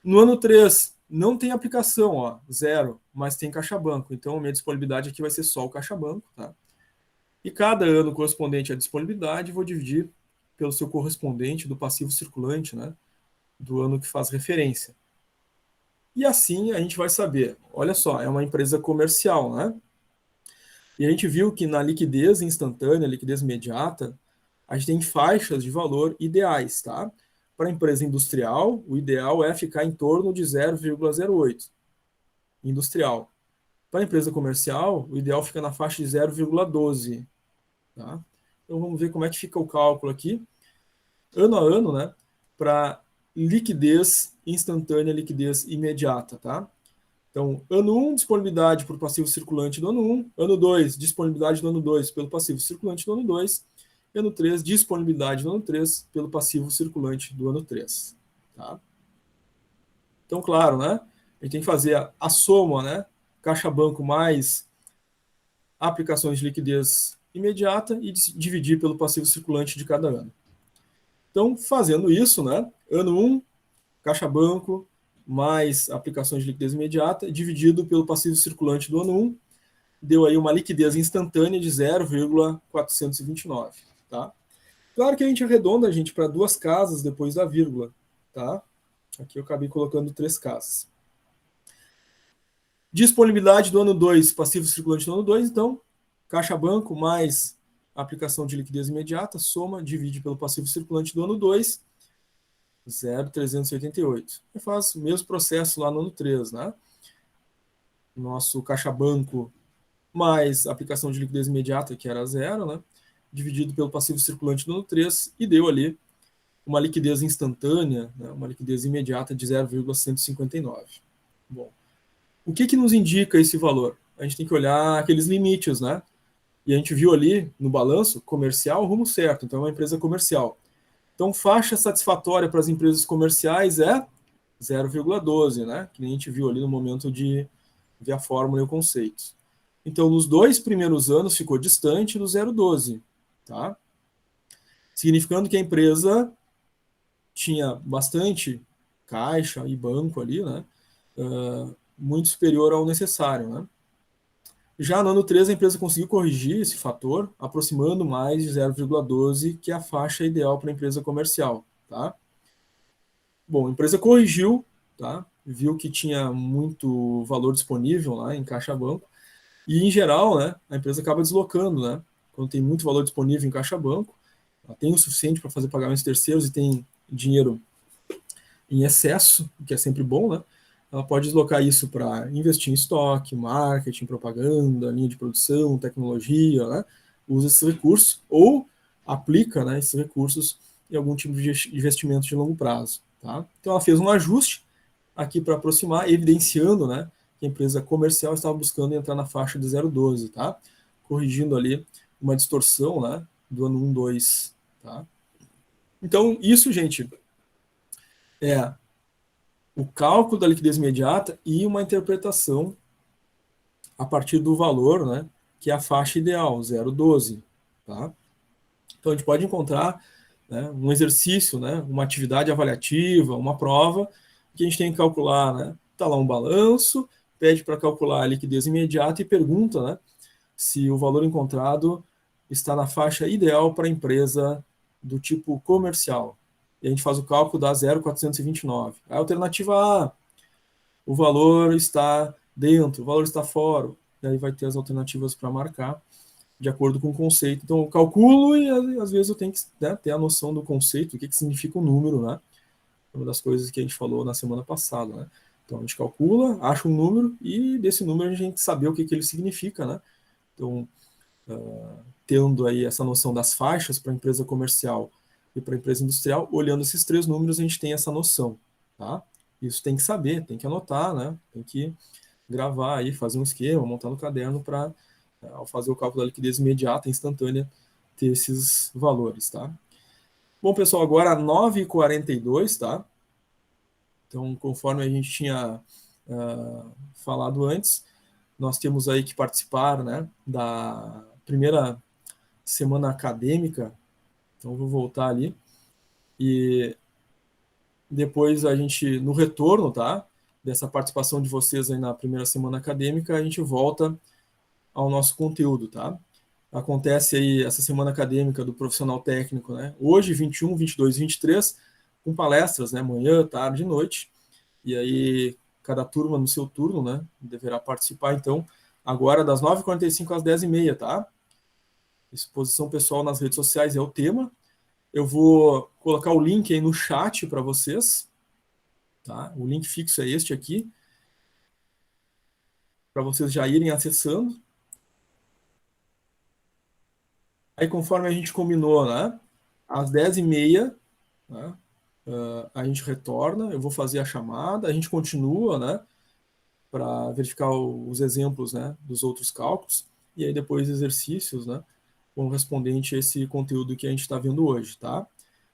No ano 3, não tem aplicação, ó, zero, mas tem caixa banco. Então, a minha disponibilidade aqui vai ser só o caixa banco, tá? E cada ano correspondente à disponibilidade, vou dividir pelo seu correspondente do passivo circulante, né, do ano que faz referência. E assim a gente vai saber, olha só, é uma empresa comercial, né? E a gente viu que na liquidez instantânea, liquidez imediata, a gente tem faixas de valor ideais, tá? Para a empresa industrial, o ideal é ficar em torno de 0,08 industrial. Para a empresa comercial, o ideal fica na faixa de 0,12. Tá? Então vamos ver como é que fica o cálculo aqui, ano a ano, né, para liquidez instantânea, liquidez imediata. Tá? Então, ano 1, disponibilidade por passivo circulante do ano 1, ano 2, disponibilidade do ano 2 pelo passivo circulante do ano 2, ano 3, disponibilidade do ano 3 pelo passivo circulante do ano 3. Tá? Então, claro, né, a gente tem que fazer a soma, né, caixa banco mais aplicações de liquidez imediata e dividir pelo passivo circulante de cada ano. Então, fazendo isso, né, ano 1, caixa banco, mais aplicações de liquidez imediata, dividido pelo passivo circulante do ano 1, deu aí uma liquidez instantânea de 0,429. Tá? Claro que a gente arredonda, gente, para 2 casas depois da vírgula. Tá? Aqui eu acabei colocando 3 casas. Disponibilidade do ano 2, passivo circulante do ano 2, então, caixa banco mais aplicação de liquidez imediata, soma, divide pelo passivo circulante do ano 2, 0,388. E faz o mesmo processo lá no ano 3, né? Nosso caixa banco mais aplicação de liquidez imediata, que era 0, né? Dividido pelo passivo circulante do ano 3, e deu ali uma liquidez instantânea, né? Uma liquidez imediata de 0,159. Bom, o que nos indica esse valor? A gente tem que olhar aqueles limites, né? E a gente viu ali no balanço comercial, rumo certo, então é uma empresa comercial. Então, faixa satisfatória para as empresas comerciais é 0,12, né? Que a gente viu ali no momento de ver a fórmula e o conceito. Então, nos 2 primeiros anos ficou distante do 0,12, tá? Significando que a empresa tinha bastante caixa e banco ali, né? Muito superior ao necessário, né? Já no ano 3, a empresa conseguiu corrigir esse fator, aproximando mais de 0,12, que é a faixa ideal para a empresa comercial. Tá? Bom, a empresa corrigiu, tá? Viu que tinha muito valor disponível lá em caixa banco, e em geral, né, a empresa acaba deslocando, né? Quando tem muito valor disponível em caixa banco, ela tem o suficiente para fazer pagamentos terceiros e tem dinheiro em excesso, o que é sempre bom, né? Ela pode deslocar isso para investir em estoque, marketing, propaganda, linha de produção, tecnologia, né? Usa esses recursos ou aplica, né, esses recursos em algum tipo de investimento de longo prazo. Tá? Então ela fez um ajuste aqui para aproximar, evidenciando, né, que a empresa comercial estava buscando entrar na faixa de 0,12, tá? Corrigindo ali uma distorção, né, do ano 1, 2. Tá? Então isso, gente, é o cálculo da liquidez imediata e uma interpretação a partir do valor, né, que é a faixa ideal, 0,12. Tá? Então, a gente pode encontrar, né, um exercício, né, uma atividade avaliativa, uma prova, que a gente tem que calcular. Né? Está lá um balanço, pede para calcular a liquidez imediata e pergunta, né, se o valor encontrado está na faixa ideal para a empresa do tipo comercial. E a gente faz o cálculo da 0,429. A alternativa A, o valor está dentro, o valor está fora. E aí vai ter as alternativas para marcar. de acordo com o conceito. Então, eu calculo e às vezes eu tenho que, né, ter a noção do conceito, o que significa o número, né? Uma das coisas que a gente falou na semana passada, né? Então, a gente calcula, acha um número e desse número a gente saber o que ele significa, né? Então, tendo aí essa noção das faixas para a empresa comercial e para a empresa industrial, olhando esses três números, a gente tem essa noção, tá? Isso tem que saber, tem que anotar, né? Tem que gravar aí, fazer um esquema, montar no caderno para, ao fazer o cálculo da liquidez imediata, instantânea, ter esses valores, tá? Bom, pessoal, agora 9h42, tá? Então, conforme a gente tinha falado antes, nós temos aí que participar, né, da primeira semana acadêmica. Então, vou voltar ali. E depois a gente, no retorno, tá, dessa participação de vocês aí na primeira semana acadêmica, a gente volta ao nosso conteúdo, tá? Acontece aí essa semana acadêmica do profissional técnico, né? Hoje, 21, 22 e 23, com palestras, né? Manhã, tarde e noite. E aí, cada turma no seu turno, né? Deverá participar, então, agora das 9h45 às 10h30, tá? Exposição pessoal nas redes sociais é o tema. Eu vou colocar o link aí no chat para vocês, tá? O link fixo é este aqui, para vocês já irem acessando. Aí, conforme a gente combinou, né? Às 10h30, né? A gente retorna, eu vou fazer a chamada, a gente continua, né? Para verificar os exemplos, né? Dos outros cálculos, e aí depois exercícios, né? Correspondente a esse conteúdo que a gente está vendo hoje, tá?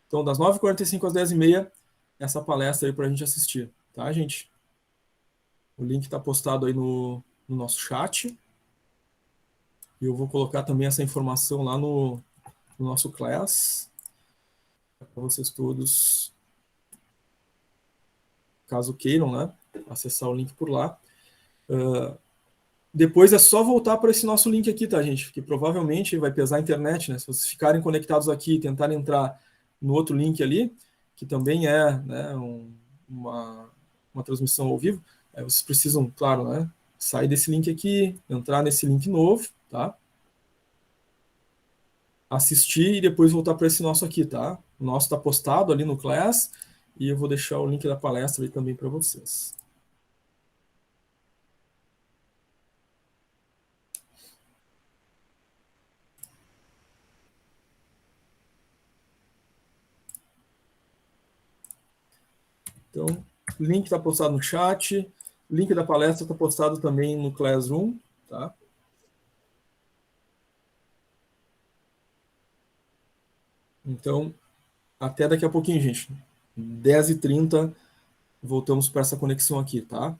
Então, das 9h45 às 10h30, essa palestra aí para a gente assistir, tá, gente? O link está postado aí no nosso chat. E eu vou colocar também essa informação lá no nosso Class, para vocês todos, caso queiram, né, acessar o link por lá. Depois é só voltar para esse nosso link aqui, tá, gente? Que provavelmente vai pesar a internet, né? Se vocês ficarem conectados aqui e tentarem entrar no outro link ali, que também é, né, uma transmissão ao vivo, vocês precisam, claro, né, sair desse link aqui, entrar nesse link novo, tá? Assistir e depois voltar para esse nosso aqui, tá? O nosso está postado ali no Class e eu vou deixar o link da palestra ali também para vocês. Então, o link está postado no chat, o link da palestra está postado também no Classroom, tá? Então, até daqui a pouquinho, gente. 10h30, voltamos para essa conexão aqui, tá?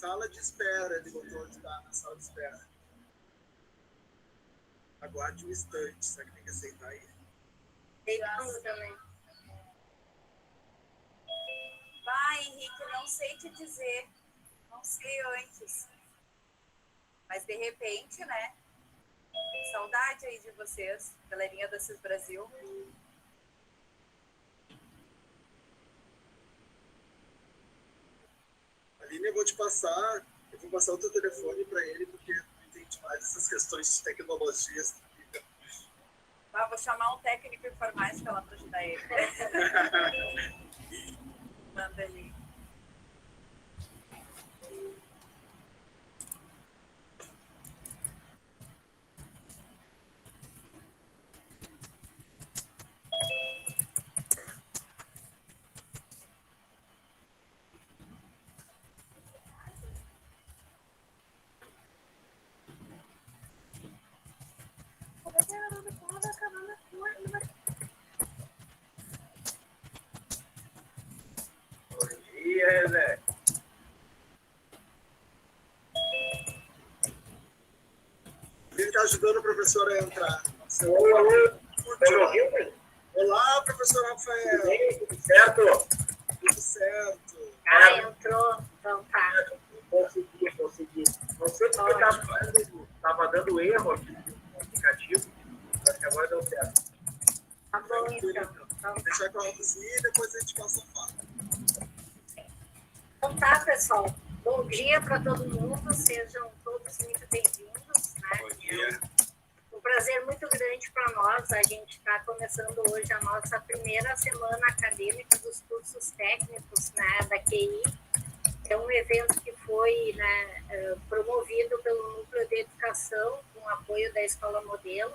Sala de espera, ele botou de estar na sala de espera. Aguarde um instante, será que tem que aceitar aí? Aceitando também. Vai, Henrique, não sei te dizer. Não sei antes. Mas de repente, né? Saudade aí de vocês, galerinha da CIS Brasil. Aline, eu vou passar o teu telefone para ele, porque eu entendo mais essas questões de tecnologias. Vou chamar um técnico informático lá para ajudar ele. Manda ali. Bom dia, Zé. Ele está ajudando o professor a entrar. Olá, professor Rafael. Tudo bem? Tudo certo? Tudo certo. Entrou. Então tá. Consegui. Não sei porque estava dando erro aqui no aplicativo, mas que agora deu certo. Tá bom, então. Vou deixar com a Rosinha e depois a gente passa a fala. Então tá, pessoal. Bom dia para todo mundo. Sejam todos muito bem-vindos. Né? Bom dia. É um prazer muito grande para nós. A gente está começando hoje a nossa primeira semana acadêmica dos cursos técnicos, né, da QI. É um evento que foi, né, promovido pelo Núcleo de Educação, com apoio da Escola Modelo,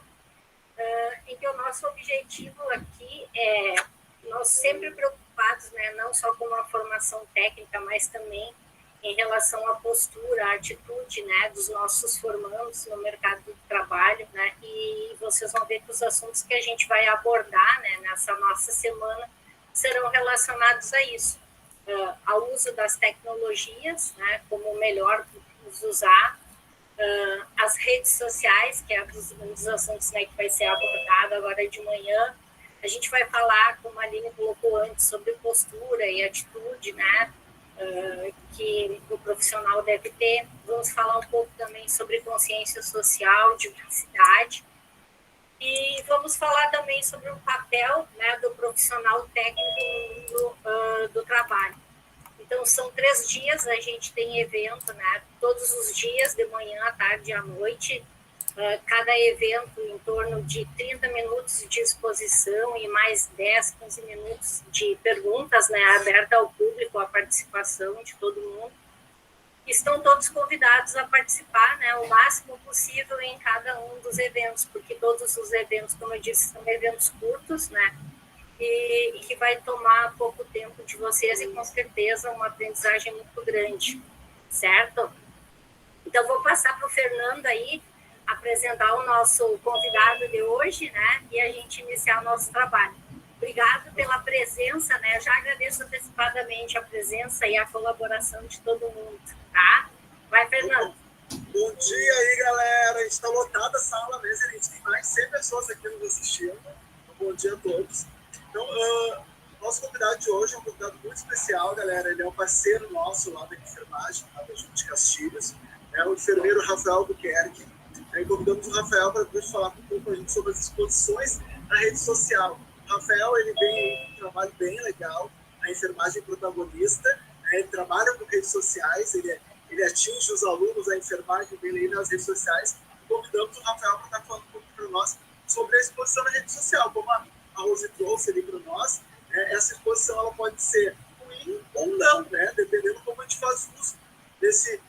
em que o nosso objetivo aqui é, nós sempre preocupados, né, não só com a formação técnica, mas também em relação à postura, à atitude, né, dos nossos formandos no mercado do trabalho, né, e vocês vão ver que os assuntos que a gente vai abordar, né, nessa nossa semana serão relacionados a isso, ao uso das tecnologias, né, como melhor os usar, as redes sociais, que é um dos assuntos, né, que vai ser abordado agora de manhã. A gente vai falar, como a Aline colocou antes, sobre postura e atitude, né, que o profissional deve ter. Vamos falar um pouco também sobre consciência social, diversidade. E vamos falar também sobre o papel, né, do profissional técnico no mundo do trabalho. Então, são 3 dias, a gente tem evento, né, todos os dias, de manhã, à tarde e à noite. Cada evento em torno de 30 minutos de exposição e mais 10, 15 minutos de perguntas, né, aberta ao público, a participação de todo mundo. Estão todos convidados a participar, né, o máximo possível em cada um dos eventos, porque todos os eventos, como eu disse, são eventos curtos, né, e que vai tomar pouco tempo de vocês e, com certeza, uma aprendizagem muito grande, certo? Então, vou passar para o Fernando aí, apresentar o nosso convidado de hoje, né, e a gente iniciar o nosso trabalho. Obrigado pela presença, né, eu já agradeço antecipadamente a presença e a colaboração de todo mundo, tá? Vai, Fernando. Bom dia aí, galera. A gente está lotada a sala mesmo, a gente tem mais de 100 pessoas aqui nos assistindo. Bom dia a todos. Então, nosso convidado de hoje é um convidado muito especial, galera. Ele é um parceiro nosso lá da enfermagem, lá da Junta de Castilhos. É o enfermeiro Rafael Albuquerque. Aí convidamos o Rafael para depois falar um pouco com a gente sobre as exposições na rede social. O Rafael, ele vem com um trabalho bem legal, a enfermagem protagonista. Ele trabalha com redes sociais, ele atinge os alunos da enfermagem dele nas redes sociais. Convidamos o Rafael para estar falando um pouco para nós sobre a exposição na rede social, como a Rose trouxe ali para nós. Essa exposição ela pode ser ruim ou não, né? Dependendo como a gente faz uso desse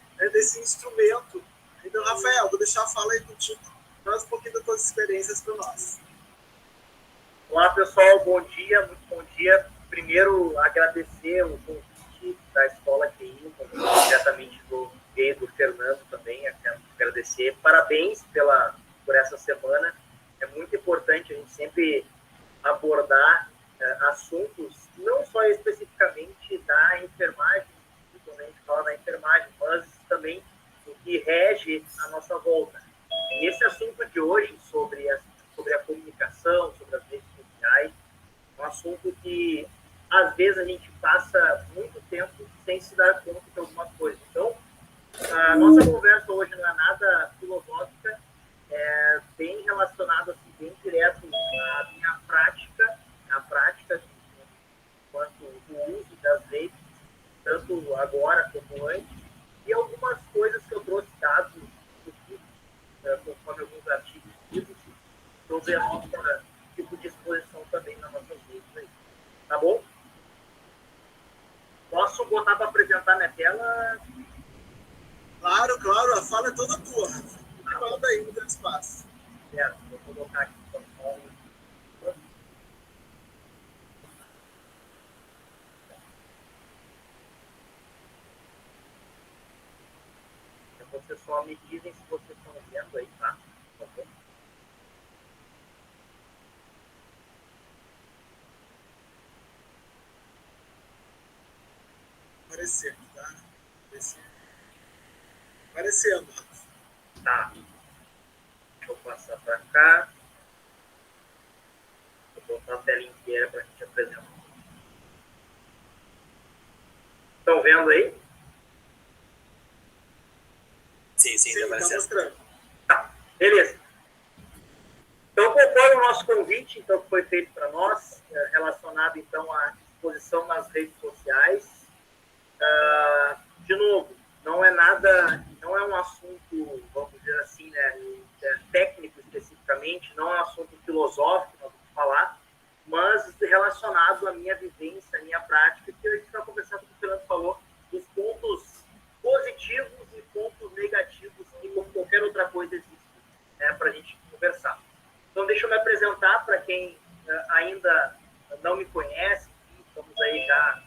instrumento. Então, Rafael, vou deixar a fala aí contigo, traz um pouquinho das tuas experiências para nós. Olá, pessoal, bom dia, muito bom dia. Primeiro, agradecer o convite da Escola QI, diretamente do Fernando também, agradecer. Parabéns por essa semana. É muito importante a gente sempre abordar assuntos, não só especificamente da enfermagem, quando a gente fala na enfermagem, mas também o que rege a nossa volta. E esse assunto de hoje, sobre a comunicação, sobre as redes sociais, é um assunto que, às vezes, a gente passa muito tempo sem se dar conta de alguma coisa. Então, a nossa conversa hoje não é nada filosófica, é bem relacionado, assim, bem direto à minha prática, quanto o uso das redes, tanto agora como antes, e algumas coisas que eu trouxe dados, conforme alguns artigos escritos, sobre a nossa tipo de exposição também nas nossas redes aí. Tá bom? Posso botar para apresentar minha tela? Claro, a fala é toda tua, Rafa. Manda aí no grande espaço. Certo, vou colocar aqui para vocês só me dizem se vocês estão vendo aí, tá? Tá bom? Aparecendo, tá? Aparecendo, Rafa. Tá. Deixa eu passar para cá. Vou botar a tela inteira para a gente apresentar. Estão vendo aí? Sim, tá aparecendo. Mostrando. Tá, beleza. Então, conforme o nosso convite, então, que foi feito para nós, relacionado, então, à exposição nas redes sociais, de novo, não é um assunto, vamos dizer assim, né, técnico especificamente, não é um assunto filosófico, nós vamos falar, mas relacionado à minha vivência, à minha prática, que a gente vai conversar, como o Fernando falou, dos pontos positivos e pontos negativos que, como qualquer outra coisa, existe, né, para a gente conversar. Então, deixa eu me apresentar para quem ainda não me conhece. Estamos aí já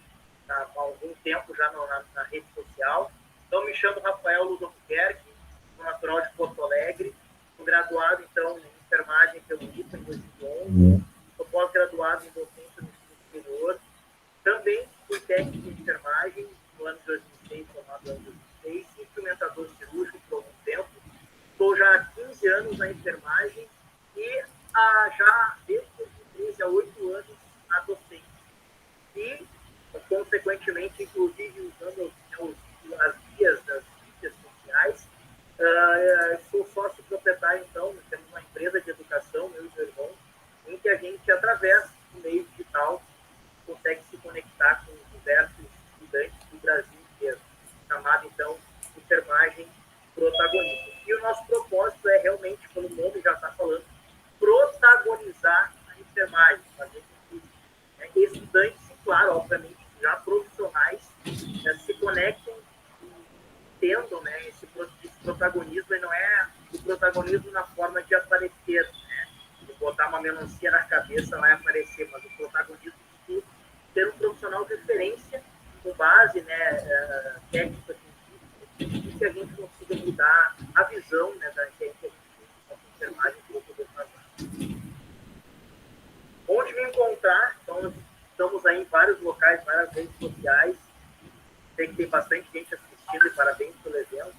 há algum tempo já na rede social. Então, me chamo Rafael Ludoviquerque, sou natural de Porto Alegre, sou graduado, então, em enfermagem pelo IPA em 2011, sou pós-graduado em docência no ensino superior, também fui técnico de enfermagem no ano de 2006, formado no ano de 2006, instrumentador cirúrgico por algum tempo. Estou já há 15 anos na enfermagem e já desde 2013, há 8 anos, na docência. E, consequentemente, inclusive, usando as vias das mídias sociais, sou sócio proprietário, então, temos uma empresa de educação, eu e meu irmão, em que a gente, através do meio digital, consegue se conectar com diversos estudantes do Brasil inteiro, chamado, então, enfermagem protagonista. E o nosso propósito é realmente, como o nome já está falando, protagonizar a enfermagem, fazer com que estudantes, e claro, obviamente, já profissionais, se conectem e entendam, né, esse protagonismo, e não é o protagonismo na forma de aparecer, né, de botar uma melancia na cabeça lá e aparecer, mas o protagonismo de ser um profissional de referência com base, né, técnica científica, e que a gente consiga mudar a visão, né, da que a gente tem da enfermagem para poder fazer. Onde me encontrar? Então, estamos aí em vários locais, várias redes sociais. Sei que tem bastante gente assistindo e parabéns pelo evento.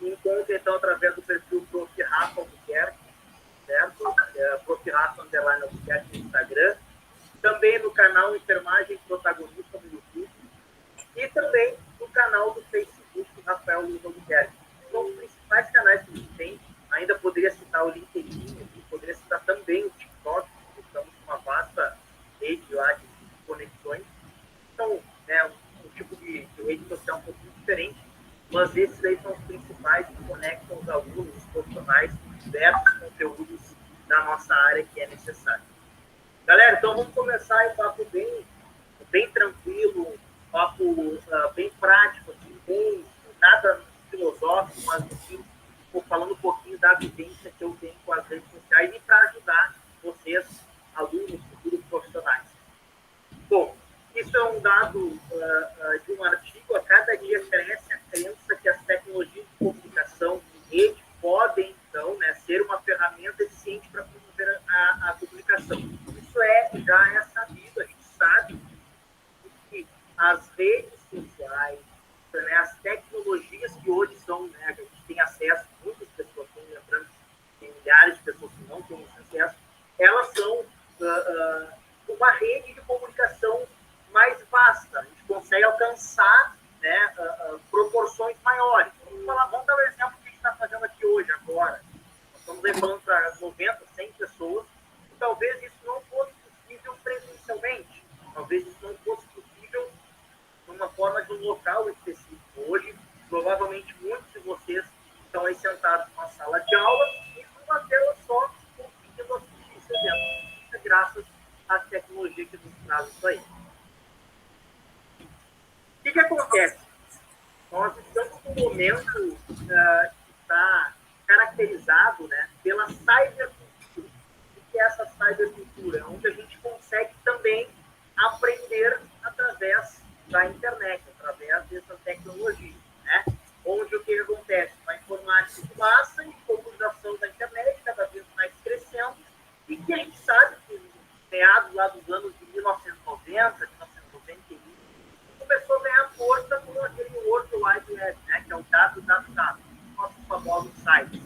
Me encontra, então, através do perfil Prof. Rafa Albuquerque, certo? Prof. Rafa Albuquerque no Instagram. Também no canal Enfermagem Protagonista no YouTube. E também no canal do Facebook Rafael Luiz Albuquerque. São os principais canais que a gente tem. Ainda poderia citar o LinkedIn, poderia citar também o TikTok, estamos com uma vasta rede lá de conexões. Então, né, um tipo de rede social um pouquinho diferente, mas esses aí são os principais que conectam os alunos, os profissionais, com diversos conteúdos da nossa área que é necessário. Galera, então vamos começar um papo bem tranquilo, um papo bem prático, assim, bem, nada filosófico, mas assim, falando um pouquinho da vivência que eu tenho com as redes sociais e para ajudar vocês, alunos, futuros profissionais. Bom, isso é um dado de um artigo. A cada dia cresce a crença que as tecnologias de comunicação e rede podem, então, né, ser uma ferramenta eficiente para promover a comunicação. Isso já é sabido, a gente sabe que as redes pessoas que não têm acesso, elas são uma rede de comunicação mais vasta. A gente consegue alcançar, né, proporções maiores. Vamos dar um exemplo que a gente está fazendo aqui hoje, agora. Nós estamos levando para 90, 100 pessoas, e talvez isso não fosse possível presencialmente. Talvez isso não fosse possível numa forma de um local específico. Hoje, provavelmente, muitos de vocês estão aí sentados numa sala de aula e numa tela só conseguindo assistir esse evento. Isso é graças à tecnologia que nos traz isso aí. O que acontece? Nós estamos num momento que está caracterizado, né, pela cybercultura. O que é essa cybercultura? Onde a gente consegue também aprender através da internet, através dessa tecnologia, né? Onde o que acontece? Uma informática de massa e popularização da internet cada vez mais crescendo, e que a gente sabe que meados lá dos anos de 1990, 1991, começou a ganhar força com aquele World Wide Web, né? Que é o www, nossos famosos sites.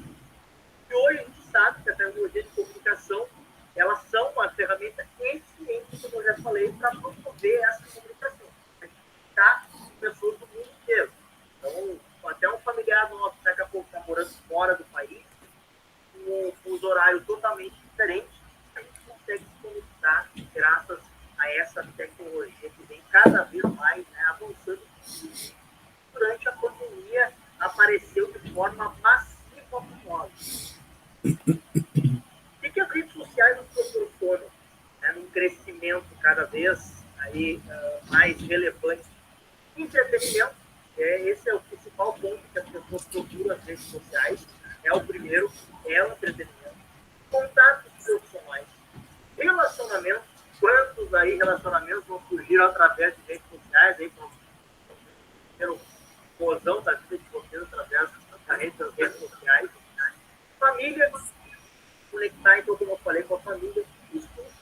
E hoje a gente sabe que a tecnologia de comunicação, elas são uma ferramenta excelente, como eu já falei, para promover essa comunicação. A gente está com pessoas do mundo inteiro. Então, até um familiar nosso, daqui a pouco, está morando fora do país, com os horários totalmente diferentes, a gente consegue se conectar graças a essa tecnologia que vem cada vez mais, né, avançando. Durante a pandemia, apareceu de forma massiva para nós. O que as redes sociais nos proporcionam, né, num crescimento cada vez aí, mais relevante? Entretenimento, esse é o principal ponto que as pessoas procuram as redes sociais. É o primeiro, é o entretenimento. Contatos profissionais, relacionamentos. Quantos aí relacionamentos não surgiram através de redes sociais, aí para o mozão da vida de vocês através das redes sociais. Família, conectar, então, como eu falei, com a família. Estudo,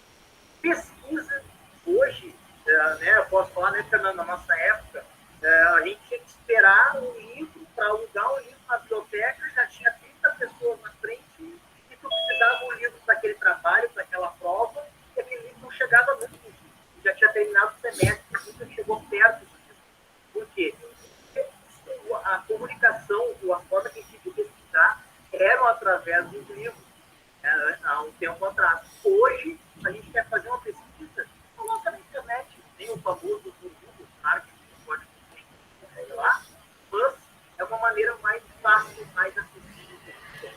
pesquisa. Hoje, né, eu posso falar, né, Fernando, na nossa época, a gente tinha que esperar um livro para alugar um livro na biblioteca, já tinha 30 pessoas na frente, e tu precisava um livro para aquele trabalho, para aquela prova, e aquele livro não chegava nunca. Já tinha terminado o semestre, nunca chegou perto disso. Por quê? A comunicação, a forma que a gente podia pesquisar, eram através dos livros, há um tempo atrás. Hoje, a gente quer fazer uma pesquisa, coloca na internet, tem o famoso Google, claro que você pode conseguir lá, mas é uma maneira mais fácil, mais acessível.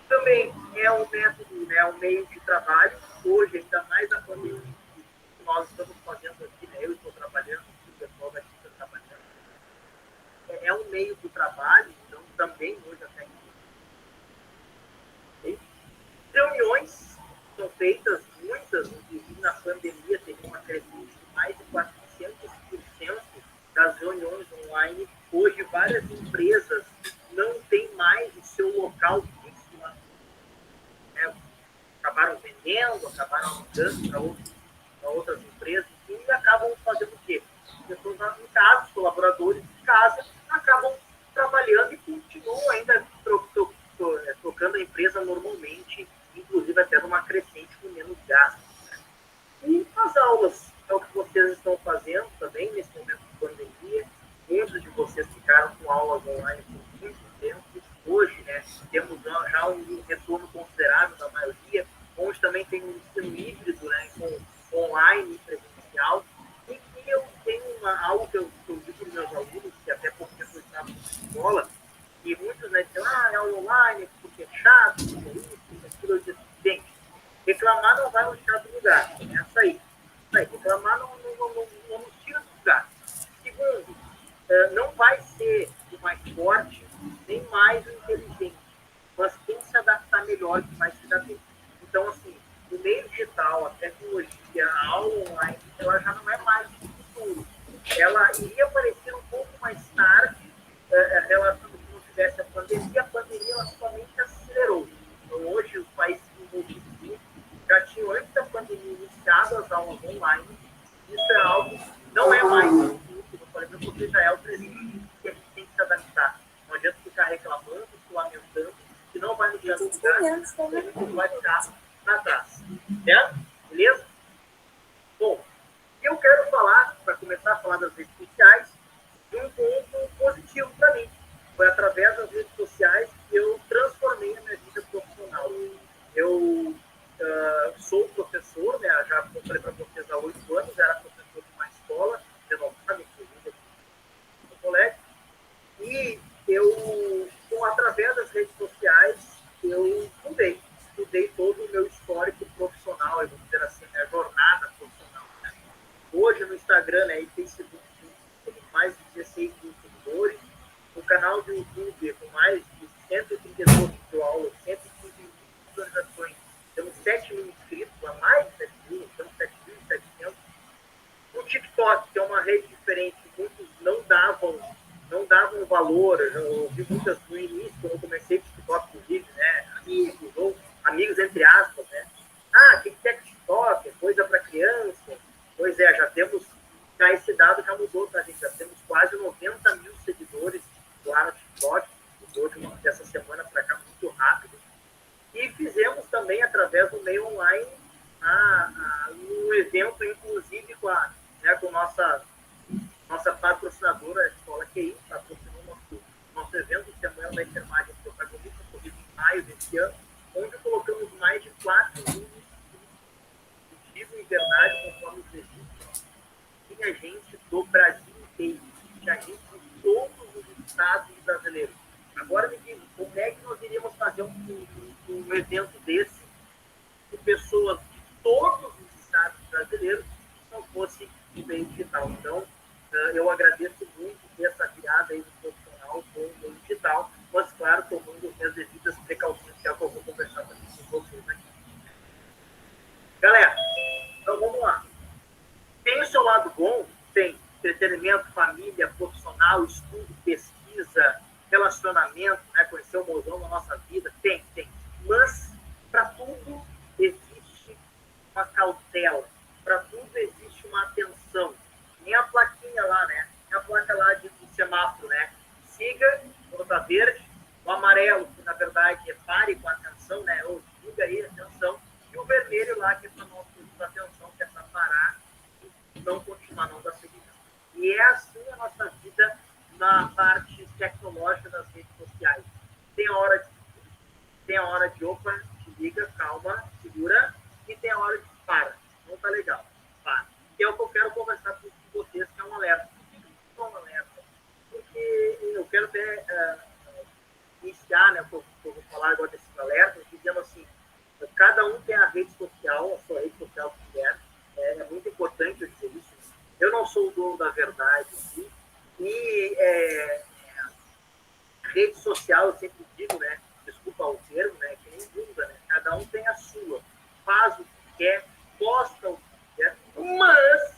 Também é um método, né, um meio de trabalho. Hoje, ainda mais a pandemia que nós estamos fazendo aqui, né, eu estou trabalhando, o pessoal daqui está trabalhando. É um meio do trabalho, então também hoje até reuniões são feitas, muitas, inclusive na pandemia, teve uma crescente de mais de 400% das reuniões online. Hoje, várias empresas não têm mais o seu local fixo, né? Acabaram vendendo, acabaram dando para outras empresas, e acabam fazendo o quê? Pessoas em casa, os colaboradores de casa, acabam trabalhando e continuam ainda tocando a empresa normalmente, inclusive até numa crescente com menos gastos. Né? E as aulas, é o que vocês estão fazendo também nesse momento de pandemia. Muitos de vocês ficaram com aulas online por muito tempo. Hoje, né, temos já um retorno considerável da maioria, onde também tem um ensino híbrido, né, com online e presencial. E eu tenho algo que eu digo para os meus alunos, que até pouco tempo eu estava na escola, e muitos, né, dizem, é aula online, porque é chato, porque é isso, porque é aquilo. Eu disse, gente, reclamar não vai nos tirar do lugar. É essa aí. Reclamar não nos tira do lugar. Segundo, não vai ser o mais forte, nem mais o inteligente, mas quem se adaptar melhor que vai se dar bem. Então, assim, o meio digital, a tecnologia, a aula online, ela já não é mais o futuro. Ela iria aparecer um pouco mais tarde, relação que não tivesse a pandemia ela somente acelerou. Então, hoje, os países desenvolvidos já tinham, antes da pandemia, iniciado as aulas online. Isso é algo que não é mais o futuro, por exemplo, porque já é o presente, que a gente tem que se adaptar. Não adianta ficar reclamando, se lamentando, que não vai nos já não vai ficar para trás. Certo? Beleza? Bom, eu quero falar, para começar a falar das redes sociais, de um ponto positivo para mim. Foi através das redes sociais que eu transformei a minha vida profissional. Eu sou professor, né? Já falei para vocês há 8 anos, era professor de uma escola, renomada, inclusive, no colégio. E através das redes sociais, eu estudei todo o meu histórico profissional, eu vou dizer assim, minha jornada profissional. Né? Hoje, no Instagram, né, e Facebook, temos mais de 16 mil seguidores, o canal do YouTube, com mais de 132 videoaulas, 115 mil visualizações, temos 7 mil inscritos, a mais de 7 mil, temos 7.700. No TikTok, que é uma rede diferente, muitos não davam valor. Eu ouvi muitas no início, quando eu comecei o TikTok, inclusive, né? Amigos entre aspas, né? O que é TikTok? É coisa para criança? Pois é, já esse dado já mudou, tá, gente? Já temos quase 90 mil seguidores lá no TikTok, dessa semana para cá, muito rápido. E fizemos também, através do meio online, um evento, inclusive, com nossa patrocinadora, a Escola QI, patrocinou nosso evento, Semana da Enfermagem Protagonista, ocorrido em maio desse ano, onde colocamos mais de 4 mil inscritos em verdade, conforme os registros. Tinha gente do Brasil inteiro, tinha gente de todos os estados brasileiros. Agora me diga, como é que nós iríamos fazer um evento desse com pessoas de todos os estados brasileiros se não fosse em meio digital? Então, eu agradeço muito essa virada aí do profissional com o meio digital, mas, claro, tomando as devidas precauções, que é o que eu vou conversar com vocês aqui. Galera, então vamos lá. Tem o seu lado bom? Tem. Entretenimento, família, profissional, estudo, pesquisa, relacionamento, né? Conhecer o mozão na nossa vida? Tem. Mas, para tudo, existe uma cautela. Para tudo, existe uma atenção. Nem a plaquinha lá, né? Tem a placa lá do semáforo, né? Siga quando está verde. O amarelo, que na verdade é pare com atenção, né? Ou siga aí, atenção. E o vermelho lá, que é para nós termos atenção, que é para parar e não continuar, não dar seguimento. E é assim a nossa vida na parte tecnológica das redes sociais. Tem a hora de opa, te liga, calma, segura, e tem a hora de para. Não tá legal, para. Que é o que eu quero conversar com vocês, que é um alerta. Por que um alerta? Porque eu quero até iniciar, né, eu vou falar agora desses alertas, dizendo assim, cada um tem a rede social, a sua rede social que quer. É muito importante eu dizer isso. Eu não sou o dono da verdade, assim, e rede social, eu sempre digo, né, desculpa o termo, né, que nem dúvida, né, cada um tem a sua, faz o que quer, posta o que quer, mas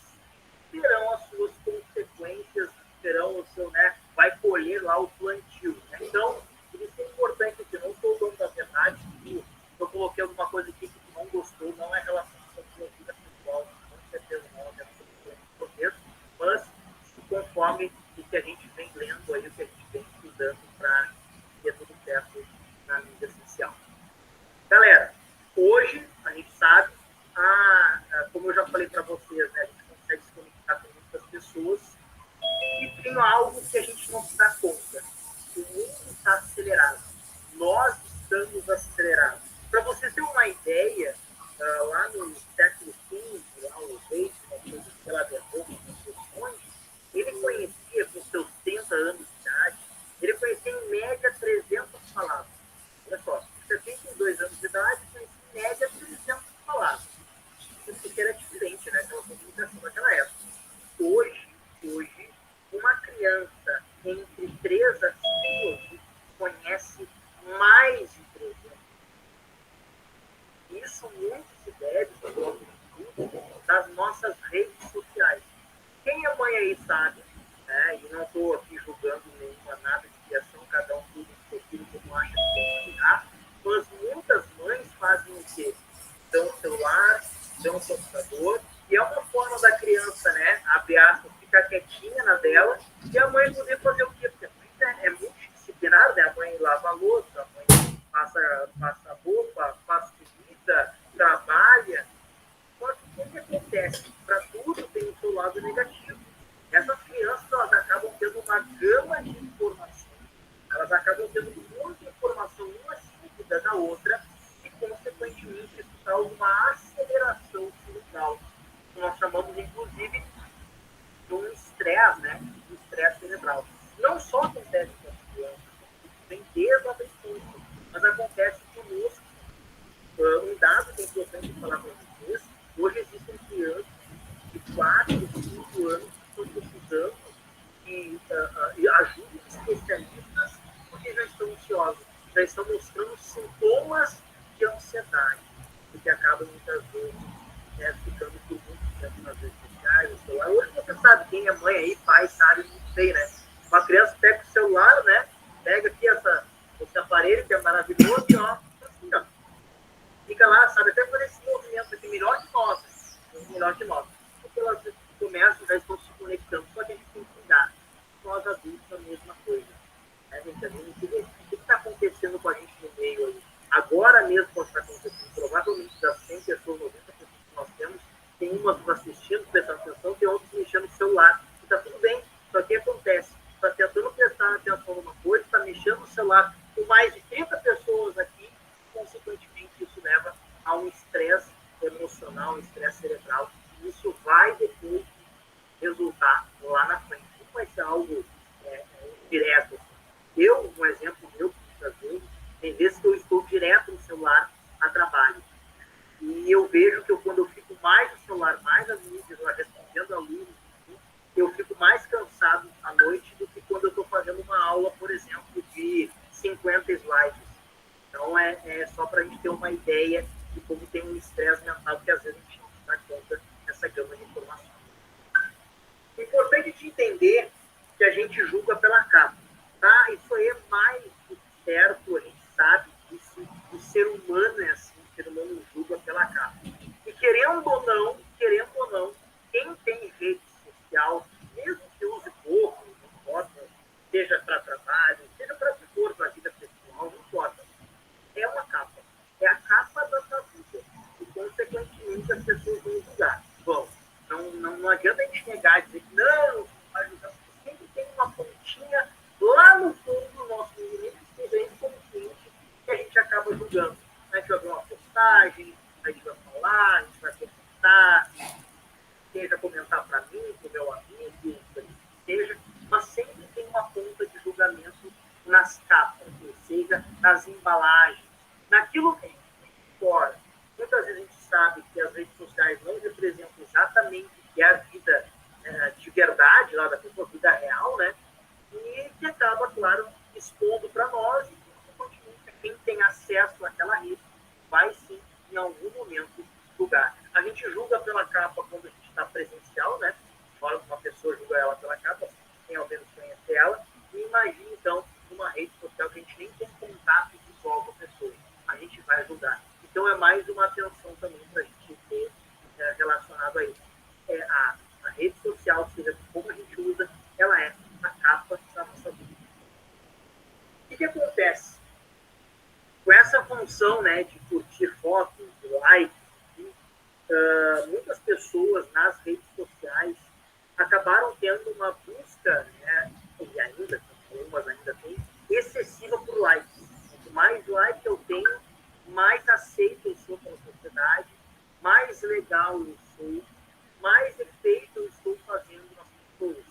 terão as suas consequências, terão o seu, né, vai colher lá o plantio. Né? Então, isso é importante, que eu não sou o dono da verdade, se eu coloquei alguma coisa aqui que tu não gostou, não é relação com a sua vida pessoal, com certeza não, é processo, mas conforme o que a gente vem lendo aí, o que a gente vem estudando para ter tudo certo na mídia social. Galera, hoje a gente sabe, como eu já falei para vocês, né, a gente consegue se conectar com muitas pessoas e tem algo que a gente não se dá conta. O mundo está acelerado. Nós estamos acelerados. Para vocês terem uma ideia, lá no século XV, lá o rei, pela derrota, ele conhecia, com seus 30 anos de idade, ele conhecia em média 300 palavras. Olha só, 72 anos de idade, conhecia em média 300 palavras. Isso era diferente, né? Aquela comunicação daquela época. Hoje, uma criança entre 3 a 5 anos conhece mais de 300. Isso muito se deve, das nossas redes sociais. Quem é mãe aí sabe, né? E não estou aqui julgando nada de criação, cada um tudo o seu filho como acha que tem que cuidar, mas muitas mães fazem o quê? Dão o celular, dão o computador, e é uma forma da criança, né, abre aspas, ficar quietinha na dela, e a mãe poder fazer o quê? Porque a mãe é multidisciplinar, né? A mãe lava a louça, a mãe passa passa roupa, faz comida, trabalha. Só que o que acontece? Para tudo tem o seu lado negativo. Essas crianças, elas acabam tendo uma gama de informação. Elas acabam tendo muita informação uma seguida da outra e, consequentemente, isso causa uma aceleração cerebral. Nós chamamos, inclusive, de um estresse, né? Um estresse cerebral. Não só acontece com as crianças, vem desde a infância, mas acontece conosco. Um dado que é importante falar para vocês, hoje existem crianças de 4, 5 anos que estão precisando e ajuda especialistas porque já estão ansiosos, já estão mostrando sintomas de ansiedade, o que acaba muitas vezes ficando por muito tempo nas redes sociais, no celular. Hoje você sabe, quem é mãe aí, pai, sabe muito bem, né? Uma criança pega o celular, né? Pega aqui esse aparelho que é maravilhoso e assim, fica lá, sabe, até fazer esse movimento aqui, melhor que nós. Porque elas começam, já estão se conectando, só que a gente tem que cuidar. Nós adultos, a mesma coisa. Né, gente? O que está acontecendo com a gente no meio aí? Agora mesmo, quando está acontecendo, provavelmente das 100 pessoas, 90 pessoas que nós temos, tem umas nos assistindo, prestando atenção, tem outros mexendo no celular. E está tudo bem, só que acontece. Está tentando prestar atenção numa coisa, está mexendo no celular com mais de 30 pessoas aqui, consequentemente isso leva a um estresse emocional, um estresse cerebral. Isso vai depois resultar lá na frente. Não vai ser algo direto. Um exemplo meu, muitas vezes, tem vezes que eu estou direto no celular a trabalho. E eu vejo que quando eu fico mais no celular, mais as mídias, respondendo alunos, eu fico mais cansado à noite do que quando eu estou fazendo uma aula, por exemplo, de 50 slides. Então, é só para a gente ter uma ideia de como tem um estresse mental, que às vezes a gente não se dá conta dessa gama de informações. É importante de entender que a gente julga pela capa. Tá? Isso aí é mais do que certo, a gente sabe disso. O ser humano é assim, o ser humano julga pela capa. E querendo ou não, quem tem rede social, mesmo que use pouco, não importa, seja para trabalho, seja para se for para a vida pessoal, não importa. É uma capa. É a capa da sua vida. E, consequentemente, as pessoas vão julgar. Bom, não adianta a gente negar e dizer que não vai julgar. Sempre tem uma pontinha lá no fundo do nosso movimento que seja inconsciente que a gente acaba julgando. A gente vai ver uma postagem, a gente vai falar, a gente vai comentar, seja comentar para mim, para o meu amigo, seja, mas sempre tem uma ponta de julgamento nas capas, ou seja, nas embalagens, naquilo que a gente tem fora. Muitas vezes a gente sabe que as redes sociais não representam exatamente o que é a vida de verdade lá da pessoa, a vida real, né? E que acaba, claro, expondo para nós e, consequentemente, quem tem acesso àquela rede vai sim, em algum momento, julgar. A gente julga pela capa quando a gente está presencial, né? Fora que uma pessoa julga ela pela capa, sem ao menos conhecer ela. E imagine, então, uma rede social que a gente nem tem contato visual com a pessoa. A gente vai julgar. Então, é mais uma atenção também para a gente ter relacionado a isso. A rede social, ou seja, como a gente usa, ela é a capa da nossa vida. O que acontece? Com essa função, né, de curtir fotos, de likes, muitas pessoas nas redes sociais acabaram tendo uma busca, né, e ainda, algumas ainda têm, excessiva por likes. Quanto mais like eu tenho, mais aceito eu sou pela sociedade, mais legal eu sou, mais efeito eu estou fazendo nas pessoas.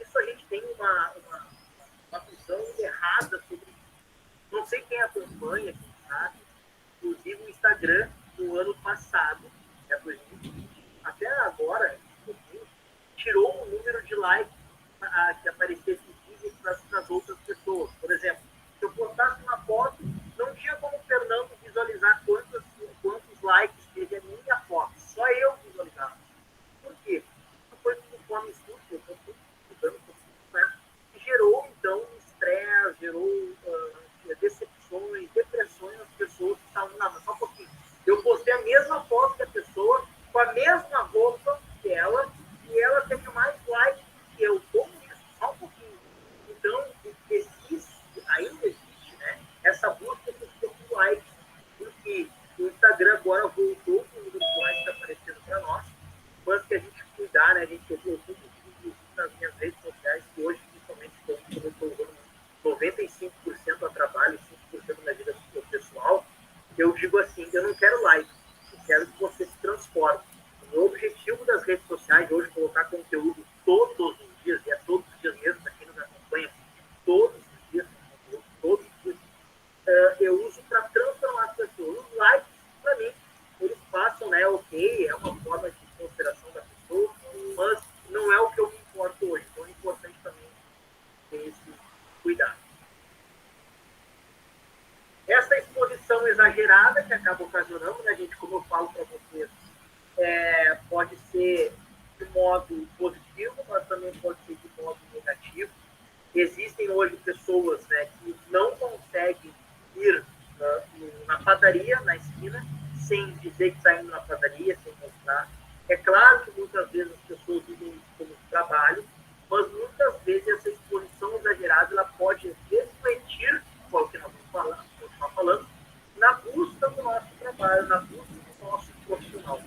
Isso a gente tem uma visão errada sobre isso. Não sei quem acompanha, quem sabe, inclusive o Instagram, no ano passado, 2020, até agora, tirou o número de likes que aparecesse visíveis para as outras pessoas. Por exemplo, se eu postasse uma foto, não tinha como o Fernando visualizar quantos likes teve a minha foto. Só eu visualizava. Por quê? Foi tudo forma estúpida, né? E gerou, então, estresse, gerou decepções, depressões nas pessoas que estavam na rua. Só um pouquinho. Eu postei a mesma foto que a pessoa, com a mesma roupa que ela, e ela teve mais likes que eu. Como isso? Só um pouquinho. Então, ainda existe, né, essa busca por agora voltou com os virtuais que está aparecendo para nós, mas que a gente cuidar, né? A gente eu tudo nas minhas redes sociais, que hoje, principalmente, como eu estou usando 95% a trabalho, 5% na vida pessoal, eu digo assim, eu não quero like, eu quero que você se transforme. O meu objetivo das redes sociais hoje é colocar conteúdo todos os dias, e é todos os dias mesmo, para quem nos acompanha, todos os dias, eu uso para transformar as pessoas. Os likes, para mim, eles passam, né, ok, é uma forma de consideração da pessoa, mas não é o que eu me importo hoje. Então é importante também ter esse cuidado. Essa exposição exagerada que acaba ocasionando, né, gente, como eu falo para vocês, pode ser de modo positivo, mas também pode ser de modo negativo. Existem hoje pessoas, né, que não conseguem ir na padaria, na esquina, sem dizer que está indo na padaria, sem mostrar. É claro que muitas vezes as pessoas vivem isso como trabalho, mas muitas vezes essa exposição exagerada ela pode refletir, com o que nós vamos continuar falando, na busca do nosso trabalho, na busca do nosso profissional.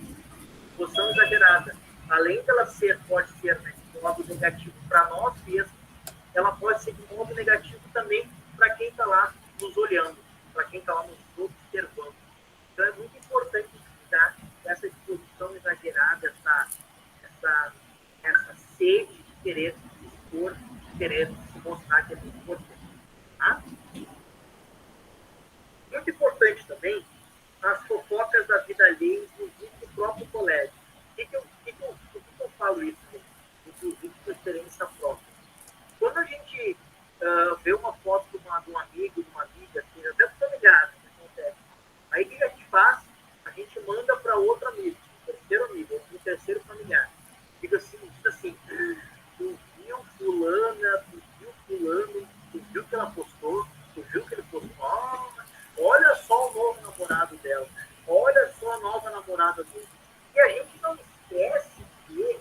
Exposição exagerada, além dela pode ser, né, de modo negativo para nós mesmos, ela pode ser de modo negativo também para quem está lá nos olhando, para quem está lá nos observando. Então é muito importante cuidar dessa exposição exagerada, essa sede de querer se expor, de querer se mostrar que é muito importante. Tá? Muito importante também as fofocas da vida alheia, inclusive do próprio colégio. Por que eu falo isso, gente? Inclusive por experiência própria. Quando a gente vê uma foto de um amigo, de uma amiga, assim, até familiar, que acontece, aí o que a gente faz? A gente manda para outro amigo, um terceiro amigo, um terceiro familiar. Diz assim, tu viu fulana, tu viu fulano, tu viu que ela postou, tu viu que ele postou, olha só o novo namorado dela, olha só a nova namorada dele. E a gente não esquece que,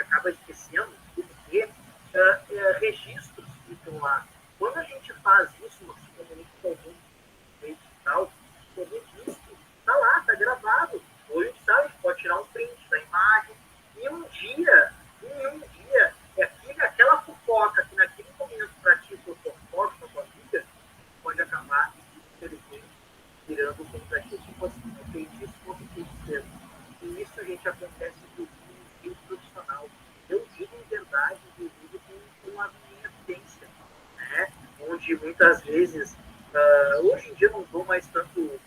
acaba esquecendo, porque registros ficam lá. Quando a gente faz isso, nós se comunica com algum meio digital, o registro está lá, está gravado. Ou a gente sabe, a gente pode tirar um print da imagem. E um dia, aquela fofoca que naquele momento para ti foi fofoca com a tua amiga, pode acabar, infelizmente, virando contra ti. Tipo assim, não tem isso, não tem isso. E isso, a gente, acontece no meio profissional. Eu digo em verdade, inclusive, com a minha vivência, né? Onde muitas vezes, hoje em dia eu não dou mais tanto,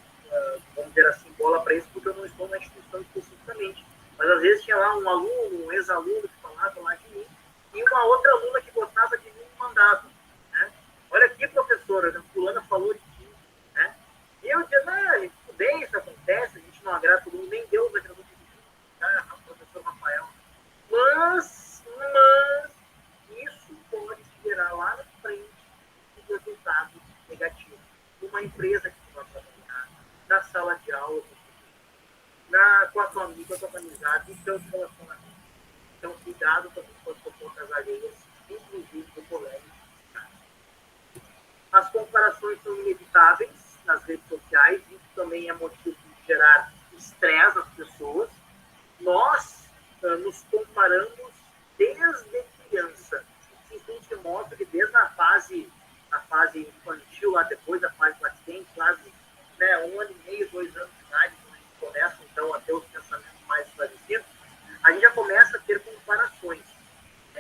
vamos dizer assim, bola para isso, porque eu não estou na instituição especificamente. Mas às vezes tinha lá um aluno, um ex-aluno que falava lá de mim, e uma outra aluna que gostava de mim me mandava. Né? Olha aqui, professora, a fulana falou de ti. Né? E eu dizia, tudo bem, isso acontece, a gente não agrada todo mundo, nem Deus agradou de mim, o professor Rafael. Mas isso pode gerar lá na frente um resultado negativo. Uma empresa que você vai trabalhar, na sala de aula, com a tua amiga, com a tua amizade, e seus relacionamentos. Então, cuidado também com as fofocas alheias, inclusive do colega. As comparações são inevitáveis nas redes sociais, isso também é motivo de gerar estresse nas pessoas. Nós nos comparamos desde criança. Isso se mostra que desde a fase infantil, lá depois da fase adolescente, quase 1 ano e meio, 2 anos de idade, quando a gente começa então a ter os pensamentos mais esclarecidos, a gente já começa a ter comparações.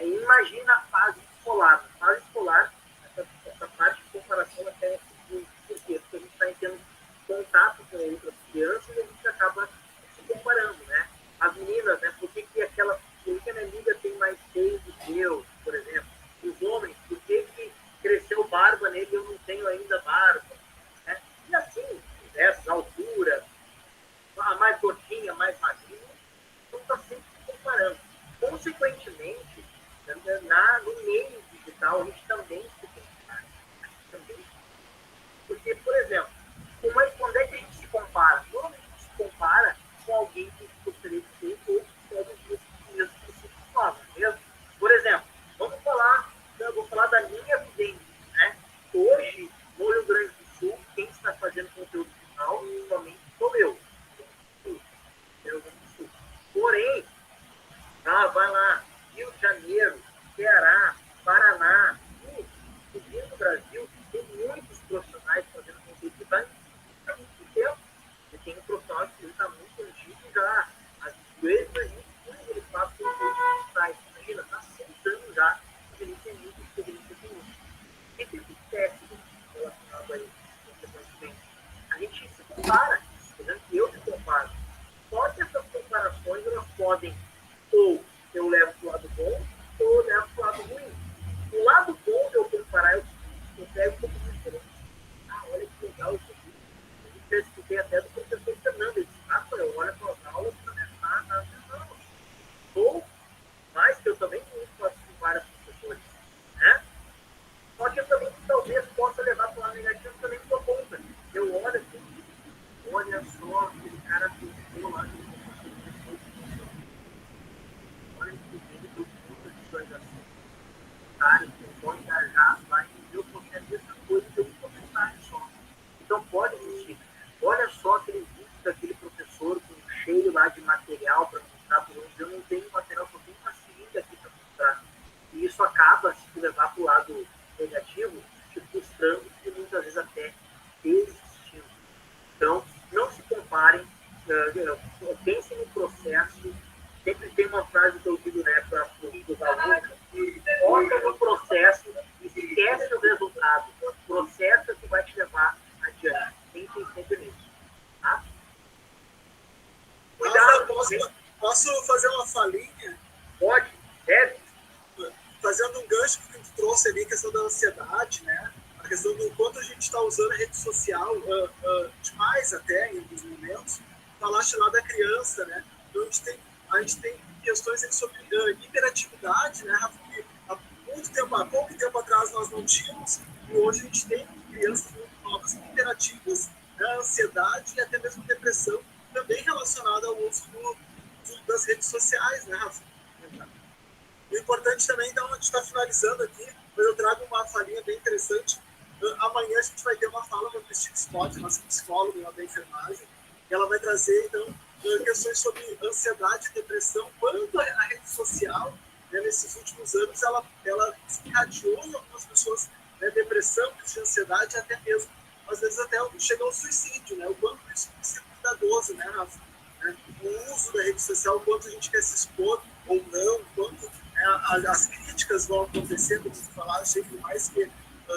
E imagina a fase escolar. Na fase escolar, essa parte de comparação até é muito. Por quê? Porque a gente está tendo contato com outras crianças e a gente acaba se comparando, né? As meninas, né? Por que a minha amiga tem mais seio do que eu, por exemplo? Os homens, por que cresceu barba nele e eu não tenho ainda barba? Né? E assim, diversas alturas, podem, ou eu levo para o lado bom, ou eu levo para o lado ruim. O lado bom de eu comparar é o seguinte: eu pego um pouco de diferente. Olha que legal isso aqui. Eu escutei até do professor Fernando. Ele disse, eu olho para as aulas para começar a atenção. Ou, mais que eu também faço com vários professores, né? Só que eu também talvez possa levar para o lado negativo também por conta. Eu olho assim, olha só, aquele cara ficou lá, olha esse vídeo do mundo de organização. Cara, eu vou engajar, vai entender qualquer mesma coisa que eu vou comentar só. Então pode existir. Olha só aquele vídeo daquele professor com um cheio lá de material para mostrar para onde eu não tenho material, só tenho uma seringa aqui para mostrar. E isso acaba, se tu levar para o lado negativo, te frustrando e muitas vezes até desistindo. Então, não se comparem, pensem no processo. Sempre tem uma frase que eu digo, né, para os alunos: foca no processo e esquece o resultado. O processo é que vai te levar adiante. Pensem sempre nisso. Tá? Cuidado. Posso fazer uma falinha? Pode, deve. Fazendo um gancho que tu trouxe ali, a questão da ansiedade, né? A questão do quanto a gente está usando a rede social, demais até em alguns momentos. Falaste lá da criança, né? Então a gente tem questões aí sobre hiperatividade, né, Rafa? Que há pouco tempo atrás nós não tínhamos, e hoje a gente tem crianças muito novas hiperativas, né, ansiedade e até mesmo depressão, também relacionada ao uso das redes sociais, né, Rafa? O importante também, então, a gente está finalizando aqui, mas eu trago uma falinha bem interessante. Amanhã a gente vai ter uma fala com a Cristina Scott, nossa psicóloga da enfermagem, e ela vai trazer, então, questões sobre ansiedade e depressão, quanto a rede social, né, nesses últimos anos, ela desencadeou em algumas pessoas, né, depressão, crise de ansiedade, e até mesmo, às vezes, até chega ao suicídio, né? O quanto isso tem que ser cuidadoso, né, Rafa? O uso da rede social, o quanto a gente quer se expor ou não, o quanto as críticas vão acontecer, como você falava, sempre mais que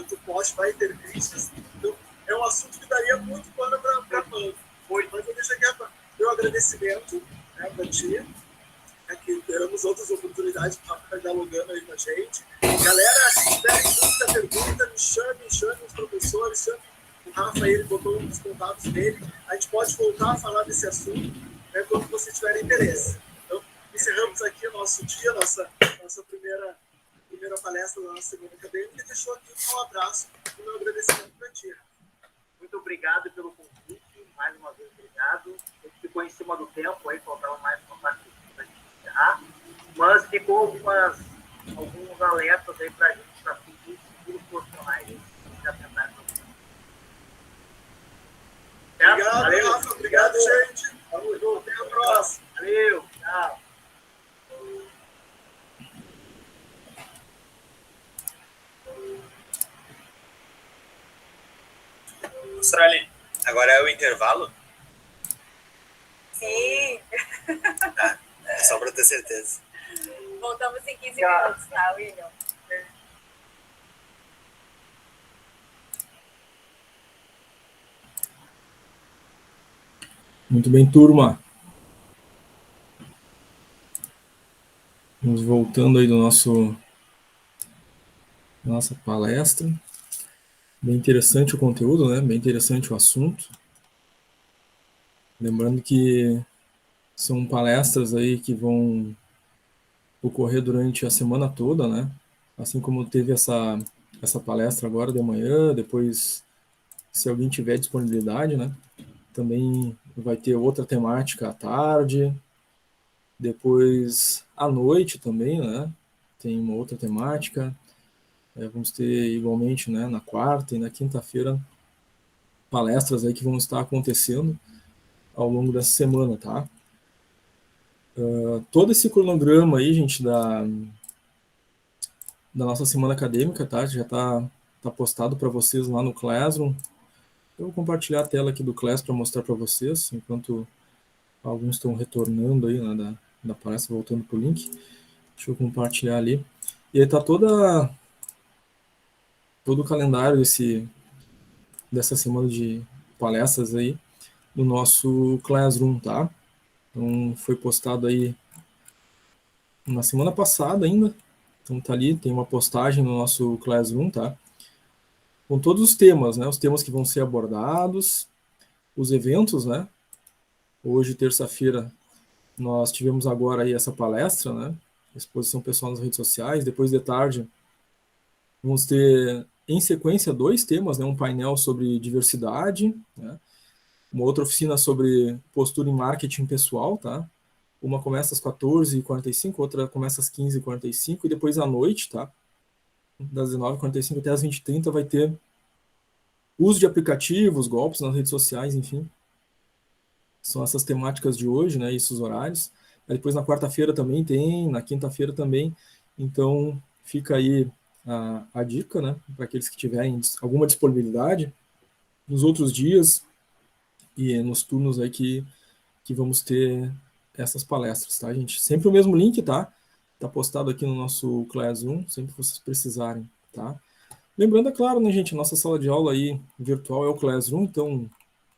tu poste, vai ter críticas. Então, é um assunto que daria muito pano para pano. Mas eu deixo aqui meu agradecimento, né, para ti, que teremos outras oportunidades para estar dialogando aí com a gente. Galera, se tiverem dúvida, pergunta, me chame os professores, chame o Rafa, ele botou os contatos dele. A gente pode voltar a falar desse assunto, né, quando você tiver interesse. Então, encerramos aqui o nosso dia, nossa primeira palestra da nossa semana acadêmica, e deixou aqui um abraço e meu agradecimento para ti. Muito obrigado pelo convite, mais uma vez obrigado. A gente ficou em cima do tempo, aí faltava mais uma parte para a gente encerrar, mas ficou alguns alertas aí para a gente, para futuros profissionais que já tentaram. Obrigado, valeu. Rafa. Obrigado, gente. Vamos junto. Até a próxima. Valeu. Tchau. Austrália, agora é o intervalo? Sim. Tá, é só para ter certeza. Voltamos em 15 minutos, tá, William? Muito bem, turma. Vamos voltando aí nossa palestra. Bem interessante o conteúdo, né? Bem interessante o assunto. Lembrando que são palestras aí que vão ocorrer durante a semana toda, né? Assim como teve essa palestra agora de manhã, depois, se alguém tiver disponibilidade, né? Também vai ter outra temática à tarde, depois à noite também, né? Tem uma outra temática. Vamos ter igualmente, né, na quarta e na quinta-feira palestras aí que vão estar acontecendo ao longo dessa semana, tá? Todo esse cronograma aí, gente, da nossa semana acadêmica, tá? Já tá postado para vocês lá no Classroom. Eu vou compartilhar a tela aqui do Class para mostrar para vocês, enquanto alguns estão retornando aí, né, da palestra, voltando para o link. Deixa eu compartilhar ali. E aí tá todo o calendário dessa semana de palestras aí no nosso Classroom, tá? Então foi postado aí na semana passada ainda. Então tá ali, tem uma postagem no nosso Classroom, tá? Com todos os temas, né? Os temas que vão ser abordados, os eventos, né? Hoje, terça-feira, nós tivemos agora aí essa palestra, né? Exposição pessoal nas redes sociais. Depois de tarde, vamos ter, em sequência, 2 temas, né? Um painel sobre diversidade, né? Uma outra oficina sobre postura em marketing pessoal, tá? Uma começa às 14h45, outra começa às 15h45, e depois à noite, tá? Das 19h45 até as 20h30 vai ter uso de aplicativos, golpes nas redes sociais, enfim. São essas temáticas de hoje, né? Esses horários. Aí depois na quarta-feira também tem, na quinta-feira também. Então fica aí a dica, né? Para aqueles que tiverem alguma disponibilidade nos outros dias e nos turnos aí que vamos ter essas palestras, tá, gente? Sempre o mesmo link, tá? Tá postado aqui no nosso Classroom, sempre que vocês precisarem, tá? Lembrando, é claro, né, gente, a nossa sala de aula aí virtual é o Classroom, então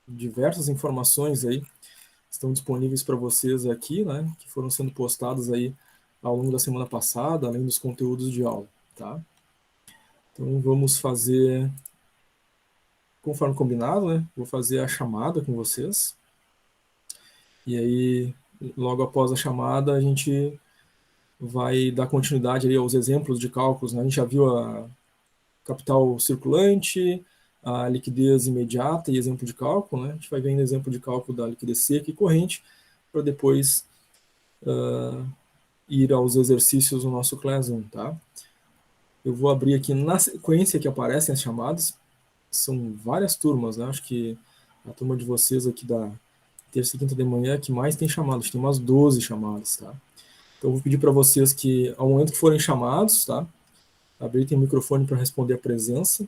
diversas informações aí estão disponíveis para vocês aqui, né, que foram sendo postadas aí ao longo da semana passada, além dos conteúdos de aula, tá? Então vamos fazer, conforme combinado, né, vou fazer a chamada com vocês, e aí logo após a chamada a gente vai dar continuidade ali aos exemplos de cálculos, né? A gente já viu a capital circulante, a liquidez imediata e exemplo de cálculo, né? A gente vai vendo exemplo de cálculo da liquidez seca e corrente, para depois ir aos exercícios no nosso Classroom, tá? Eu vou abrir aqui na sequência que aparecem as chamadas, são várias turmas, né? Acho que a turma de vocês aqui da terça e quinta de manhã é que mais tem chamadas, tem umas 12 chamadas, tá? Então eu vou pedir para vocês que, ao momento que forem chamados, tá? Habilitem o microfone para responder a presença.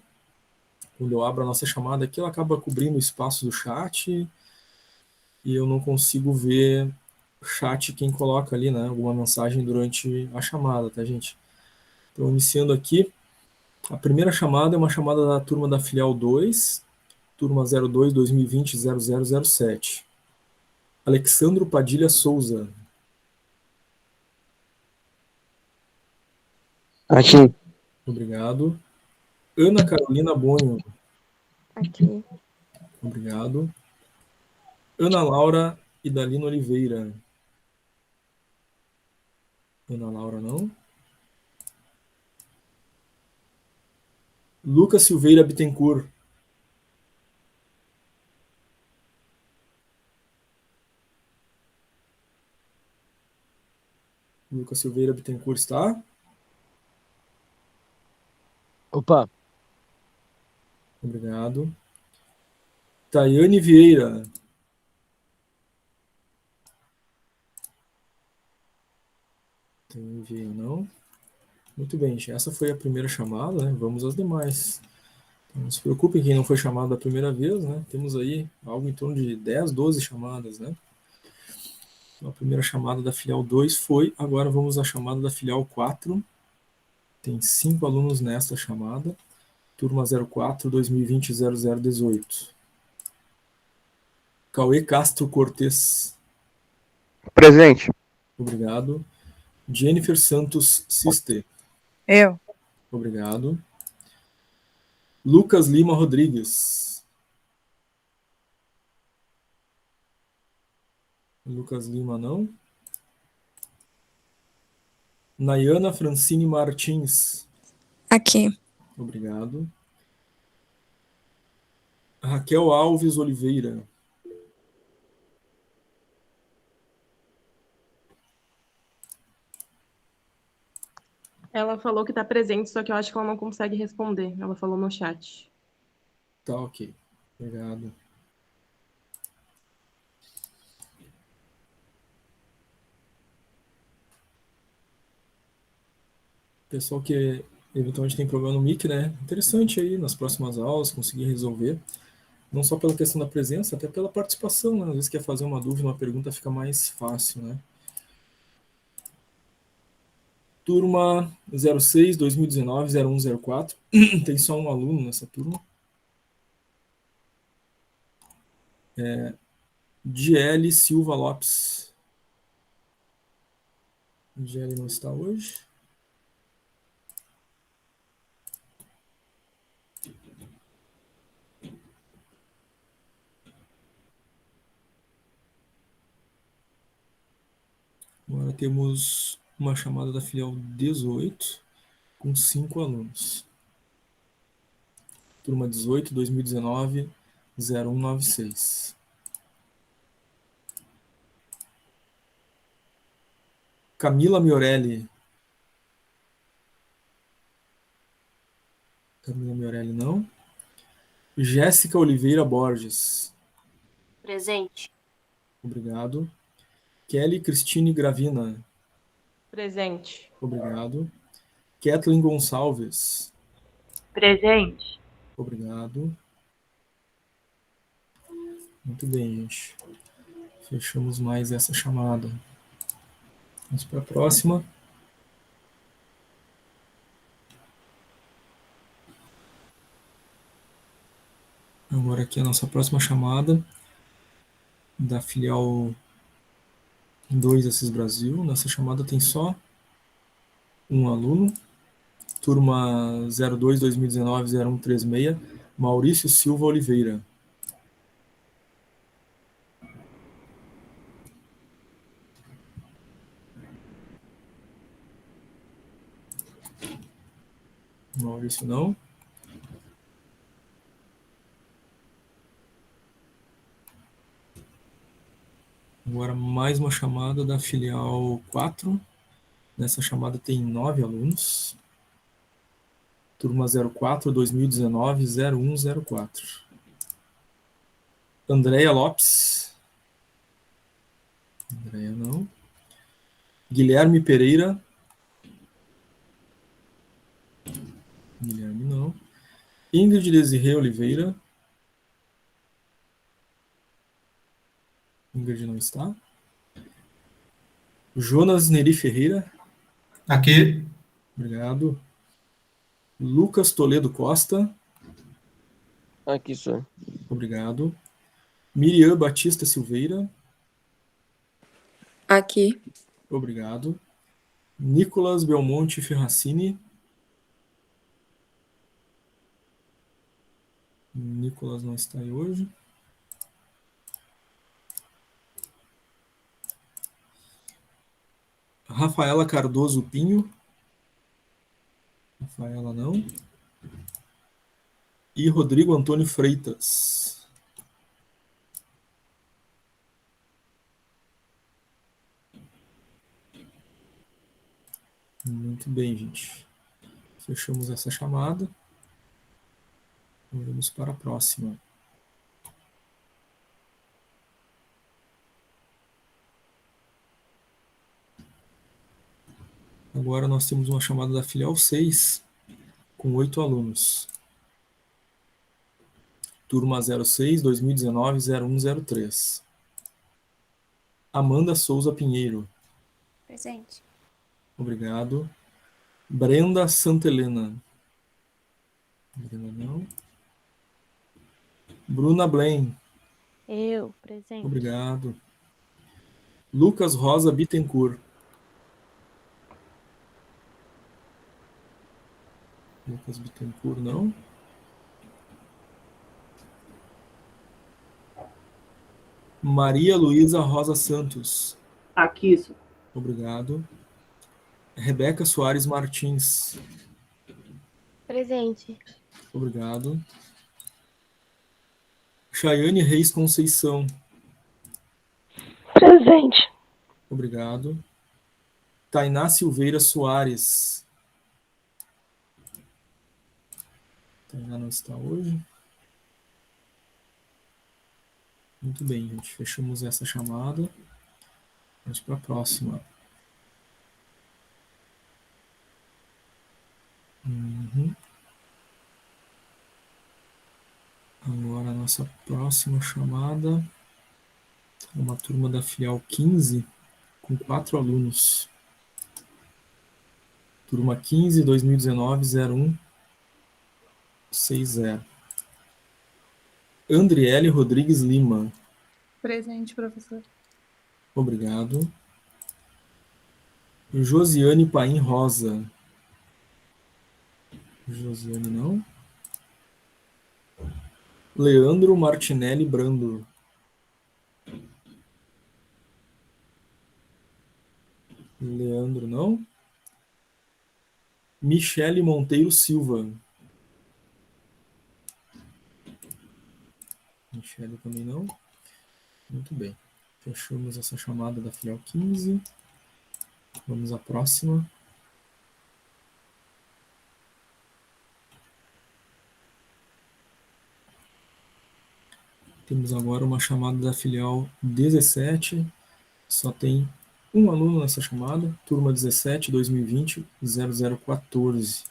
Quando eu abro a nossa chamada aqui, ela acaba cobrindo o espaço do chat e eu não consigo ver o chat quem coloca ali, né, alguma mensagem durante a chamada, tá, gente? Então, iniciando aqui, a primeira chamada é uma chamada da turma da filial 2, turma 02 2020 0007. Alexandro Padilha Souza. Aqui. Obrigado. Ana Carolina Bonio. Aqui. Obrigado. Ana Laura Idalino Oliveira. Ana Laura não. Lucas Silveira Bittencourt. Lucas Silveira Bittencourt está? Opa. Obrigado. Tayane Vieira. Tayane Vieira não. Muito bem, gente. Essa foi a primeira chamada, né? Vamos às demais. Então, não se preocupem quem não foi chamado da primeira vez, né? Temos aí algo em torno de 10, 12 chamadas, né? Então, a primeira chamada da filial 2 foi, agora vamos à chamada da filial 4. Tem 5 alunos nesta chamada. Turma 04, 2020, 0018. Cauê Castro Cortes. Presente. Obrigado. Jennifer Santos Sister. Eu. Obrigado. Lucas Lima Rodrigues. Lucas Lima não. Nayana Francine Martins. Aqui. Obrigado. Raquel Alves Oliveira. Ela falou que está presente, só que eu acho que ela não consegue responder. Ela falou no chat. Tá, ok. Obrigado. Pessoal que eventualmente tem problema no mic, né? Interessante aí nas próximas aulas conseguir resolver. Não só pela questão da presença, até pela participação, né? Às vezes quer fazer uma dúvida, uma pergunta, fica mais fácil, né? Turma 06, 2019, 0104. Tem só um aluno nessa turma. Diele Silva Lopes. Angeli não está hoje. Agora temos uma chamada da filial 18, com 5 alunos. Turma 18, 2019, 0196. Camila Miorelli. Camila Miorelli não. Jéssica Oliveira Borges. Presente. Obrigado. Kelly Cristine Gravina. Presente. Obrigado. Kathleen Gonçalves. Presente. Obrigado. Muito bem, gente. Fechamos mais essa chamada. Vamos para a próxima. Agora aqui a nossa próxima chamada da filial 2 Assis Brasil. Nessa chamada tem só um aluno. Turma 02 2019 0136, Maurício Silva Oliveira. Maurício não. Agora mais uma chamada da filial 4. Nessa chamada tem 9 alunos. Turma 04 2019 0104. Andréia Lopes. Andréia não. Guilherme Pereira. Guilherme não. Ingrid Desirê Oliveira. Ingrid não está. Jonas Neri Ferreira. Aqui. Obrigado. Lucas Toledo Costa. Aqui, senhor. Obrigado. Miriam Batista Silveira. Aqui. Obrigado. Nicolas Belmonte Ferracini. Nicolas não está aí hoje. Rafaela Cardoso Pinho. Rafaela não. E Rodrigo Antônio Freitas. Muito bem, gente. Fechamos essa chamada. Vamos para a próxima. Agora nós temos uma chamada da filial 6, com 8 alunos. Turma 06, 2019, 0103. Amanda Souza Pinheiro. Presente. Obrigado. Brenda Santelena. Brenda não. Bruna Blaine. Eu, presente. Obrigado. Lucas Rosa Bittencourt. Lucas Bittencourt não. Maria Luísa Rosa Santos. Aqui, isso. Obrigado. Rebeca Soares Martins. Presente. Obrigado. Chayane Reis Conceição. Presente. Obrigado. Tainá Silveira Soares. Tainá não está hoje. Muito bem, gente. Fechamos essa chamada. Vamos para a próxima. Agora a nossa próxima chamada é uma turma da filial 15, com 4 alunos. Turma 15, 2019, 0160. Andriele Rodrigues Lima. Presente, professor. Obrigado. Josiane Paim Rosa. Josiane não. Leandro Martinelli Brando. Leandro não. Michele Monteiro Silva. Michele também não. Muito bem. Fechamos essa chamada da filial 15. Vamos à próxima. Temos agora uma chamada da filial 17. Só tem um aluno nessa chamada. Turma 17, 2020, 0014.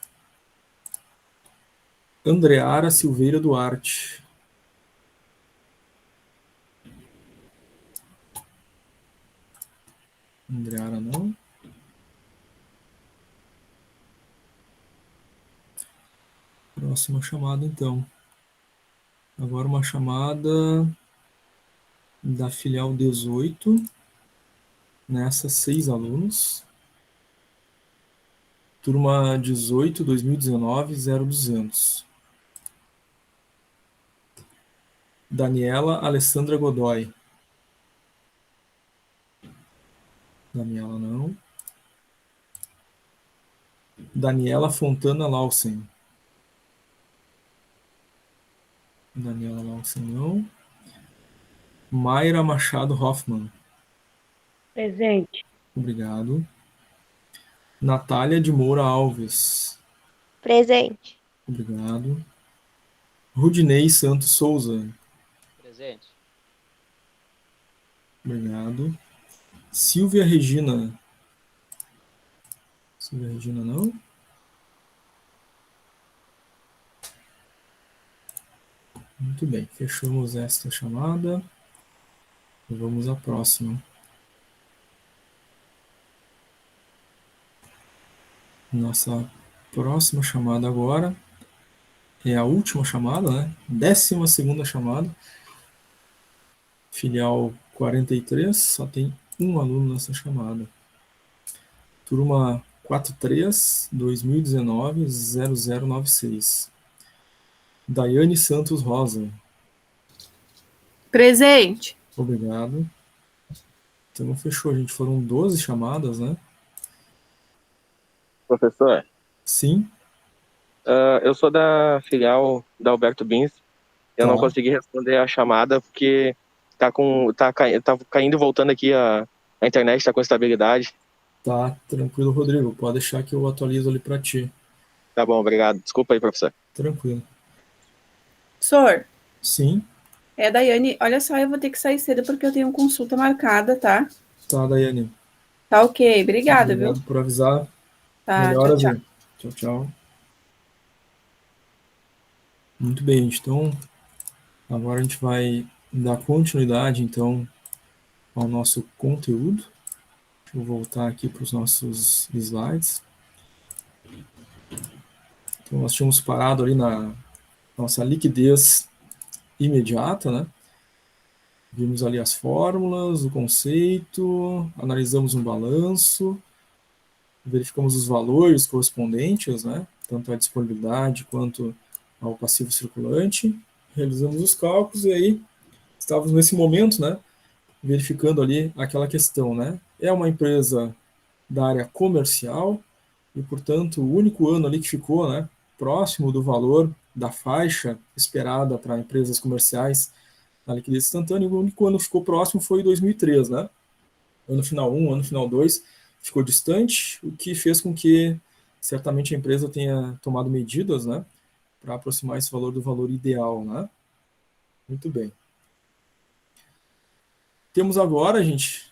Andreara Silveira Duarte. Andreara não. Próxima chamada, então. Agora uma chamada da filial 18. Nessa, 6 alunos. Turma 18, 2019, 0200. Daniela Alessandra Godoy. Daniela não. Daniela Fontana Lausen. Daniela Lausen não. Mayra Machado Hoffman. Presente. Obrigado. Natália de Moura Alves. Presente. Obrigado. Rudinei Santos Souza. Presente. Obrigado. Silvia Regina. Silvia Regina não. Muito bem, fechamos esta chamada. Vamos à próxima. Nossa próxima chamada agora é a última chamada, né? 12ª chamada. Filial 43, só tem um aluno nessa chamada. Turma 43, 2019, 0096. Daiane Santos Rosa. Presente. Obrigado. Então fechou, a gente. Foram 12 chamadas, né? Professor, Sim. eu sou da filial da Alberto Bins. Eu não consegui responder a chamada porque tá caindo e voltando aqui a internet, tá com instabilidade. Tá, tranquilo, Rodrigo. Pode deixar que eu atualizo ali para ti. Tá bom, obrigado. Desculpa aí, professor. Tranquilo. Professor, Sim. Daiane, olha só, eu vou ter que sair cedo porque eu tenho uma consulta marcada, tá? Tá, Daiane. Tá ok, obrigada, Obrigado viu? por avisar. Tá, Melhoras tchau, aí. Tchau, tchau. Muito bem, gente. Então, agora a gente vai dar continuidade, então, ao nosso conteúdo. Deixa eu voltar aqui para os nossos slides. Então, nós tínhamos parado ali na nossa liquidez imediata, né? Vimos ali as fórmulas, o conceito, analisamos um balanço, verificamos os valores correspondentes, né? Tanto à disponibilidade quanto ao passivo circulante, realizamos os cálculos e aí estávamos nesse momento, né? Verificando ali aquela questão, né? É uma empresa da área comercial e, portanto, o único ano ali que ficou, né, próximo do valor da faixa esperada para empresas comerciais na liquidez instantânea, o único ano que ficou próximo foi 2003, né? Ano final 1, ano final 2, ficou distante, o que fez com que certamente a empresa tenha tomado medidas, né, para aproximar esse valor do valor ideal, né? Muito bem. Temos agora, gente,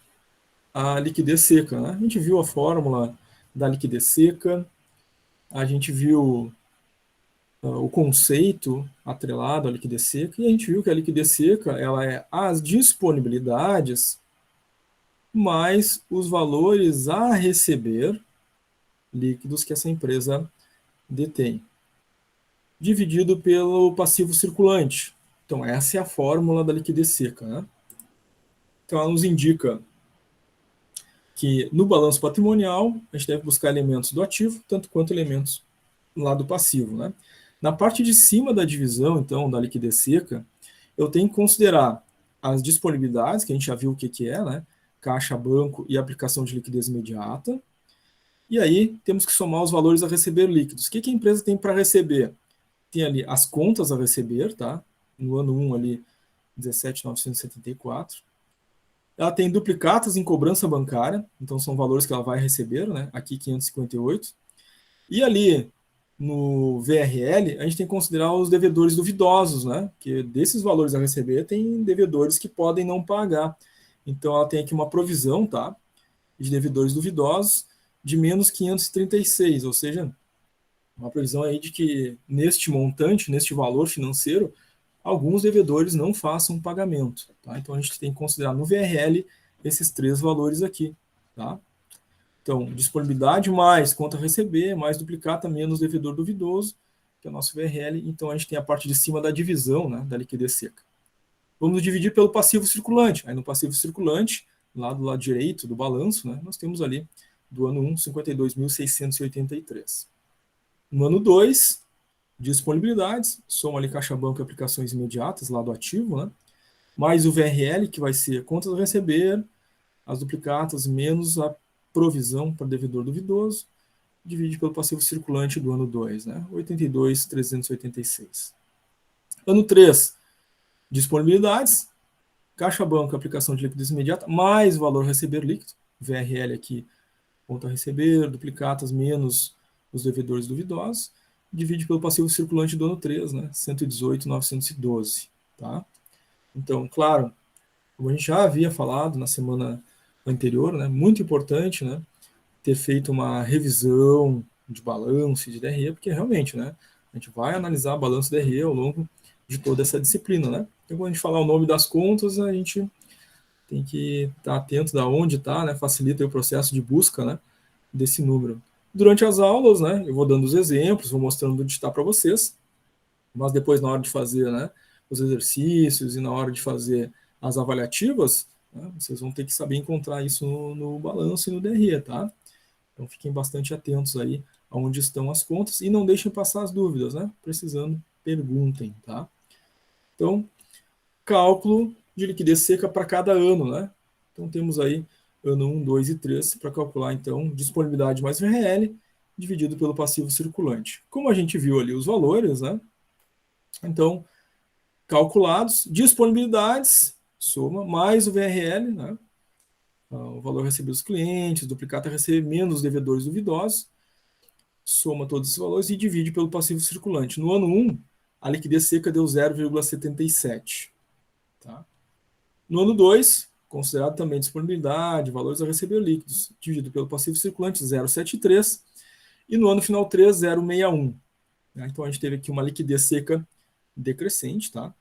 a liquidez seca, né? A gente viu a fórmula da liquidez seca, a gente viu o conceito atrelado à liquidez seca, e a gente viu que a liquidez seca ela é as disponibilidades mais os valores a receber líquidos que essa empresa detém, dividido pelo passivo circulante. Então, essa é a fórmula da liquidez seca, né? Então, ela nos indica que no balanço patrimonial a gente deve buscar elementos do ativo, tanto quanto elementos lá do passivo, né? Na parte de cima da divisão, então, da liquidez seca, eu tenho que considerar as disponibilidades, que a gente já viu o que é, né? Caixa, banco e aplicação de liquidez imediata. E aí temos que somar os valores a receber líquidos. O que a empresa tem para receber? Tem ali as contas a receber, tá? No ano 1 ali, 17.974. Ela tem duplicatas em cobrança bancária, então são valores que ela vai receber, né? Aqui 558. E ali no VRL, a gente tem que considerar os devedores duvidosos, né? Que desses valores a receber, tem devedores que podem não pagar. Então ela tem aqui uma provisão, tá? De devedores duvidosos de menos 536, ou seja, uma previsão aí de que neste montante, neste valor financeiro, alguns devedores não façam pagamento, tá? Então a gente tem que considerar no VRL esses 3 valores aqui, tá? Então, disponibilidade mais conta a receber, mais duplicata, menos devedor duvidoso, que é o nosso VRL. Então a gente tem a parte de cima da divisão, né, da liquidez seca. Vamos dividir pelo passivo circulante. Aí no passivo circulante, lá do lado direito do balanço, né, nós temos ali do ano 1, 52.683. No ano 2, disponibilidades, soma ali caixa banco e aplicações imediatas, lá do ativo, né? Mais o VRL, que vai ser contas a receber, as duplicatas menos a provisão para devedor duvidoso, divide pelo passivo circulante do ano 2, né? 82.386. Ano 3, disponibilidades, caixa banco, aplicação de liquidez imediata, mais valor a receber líquido, VRL aqui, conta a receber, duplicatas menos os devedores duvidosos, divide pelo passivo circulante do ano 3, né? 118.912, tá? Então, claro, como a gente já havia falado na semana anterior, né? Muito importante, né? Ter feito uma revisão de balanço e de DRE, porque realmente, né? A gente vai analisar balanço e DRE ao longo de toda essa disciplina, né? Então, quando a gente falar o nome das contas, a gente tem que estar atento da onde está, né? Facilita o processo de busca, né? Desse número. Durante as aulas, né? Eu vou dando os exemplos, vou mostrando onde está para vocês, mas depois na hora de fazer, né? Os exercícios e na hora de fazer as avaliativas, né, vocês vão ter que saber encontrar isso no balanço e no DRE, tá? Então fiquem bastante atentos aí aonde estão as contas e não deixem passar as dúvidas, né? Precisando, perguntem, tá? Então, cálculo de liquidez seca para cada ano, né? Então temos aí ano 1, 2 e 3 para calcular, então, disponibilidade mais VRL dividido pelo passivo circulante. Como a gente viu ali os valores, né? Então, calculados, disponibilidades, soma, mais o VRL, né? O valor recebido dos clientes, duplicata receber menos devedores duvidosos, soma todos esses valores e divide pelo passivo circulante. No ano 1, a liquidez seca deu 0,77. Tá? No ano 2, considerado também disponibilidade, valores a receber líquidos, dividido pelo passivo circulante, 0,73. E no ano final 3, 0,61. Né? Então a gente teve aqui uma liquidez seca decrescente, tá?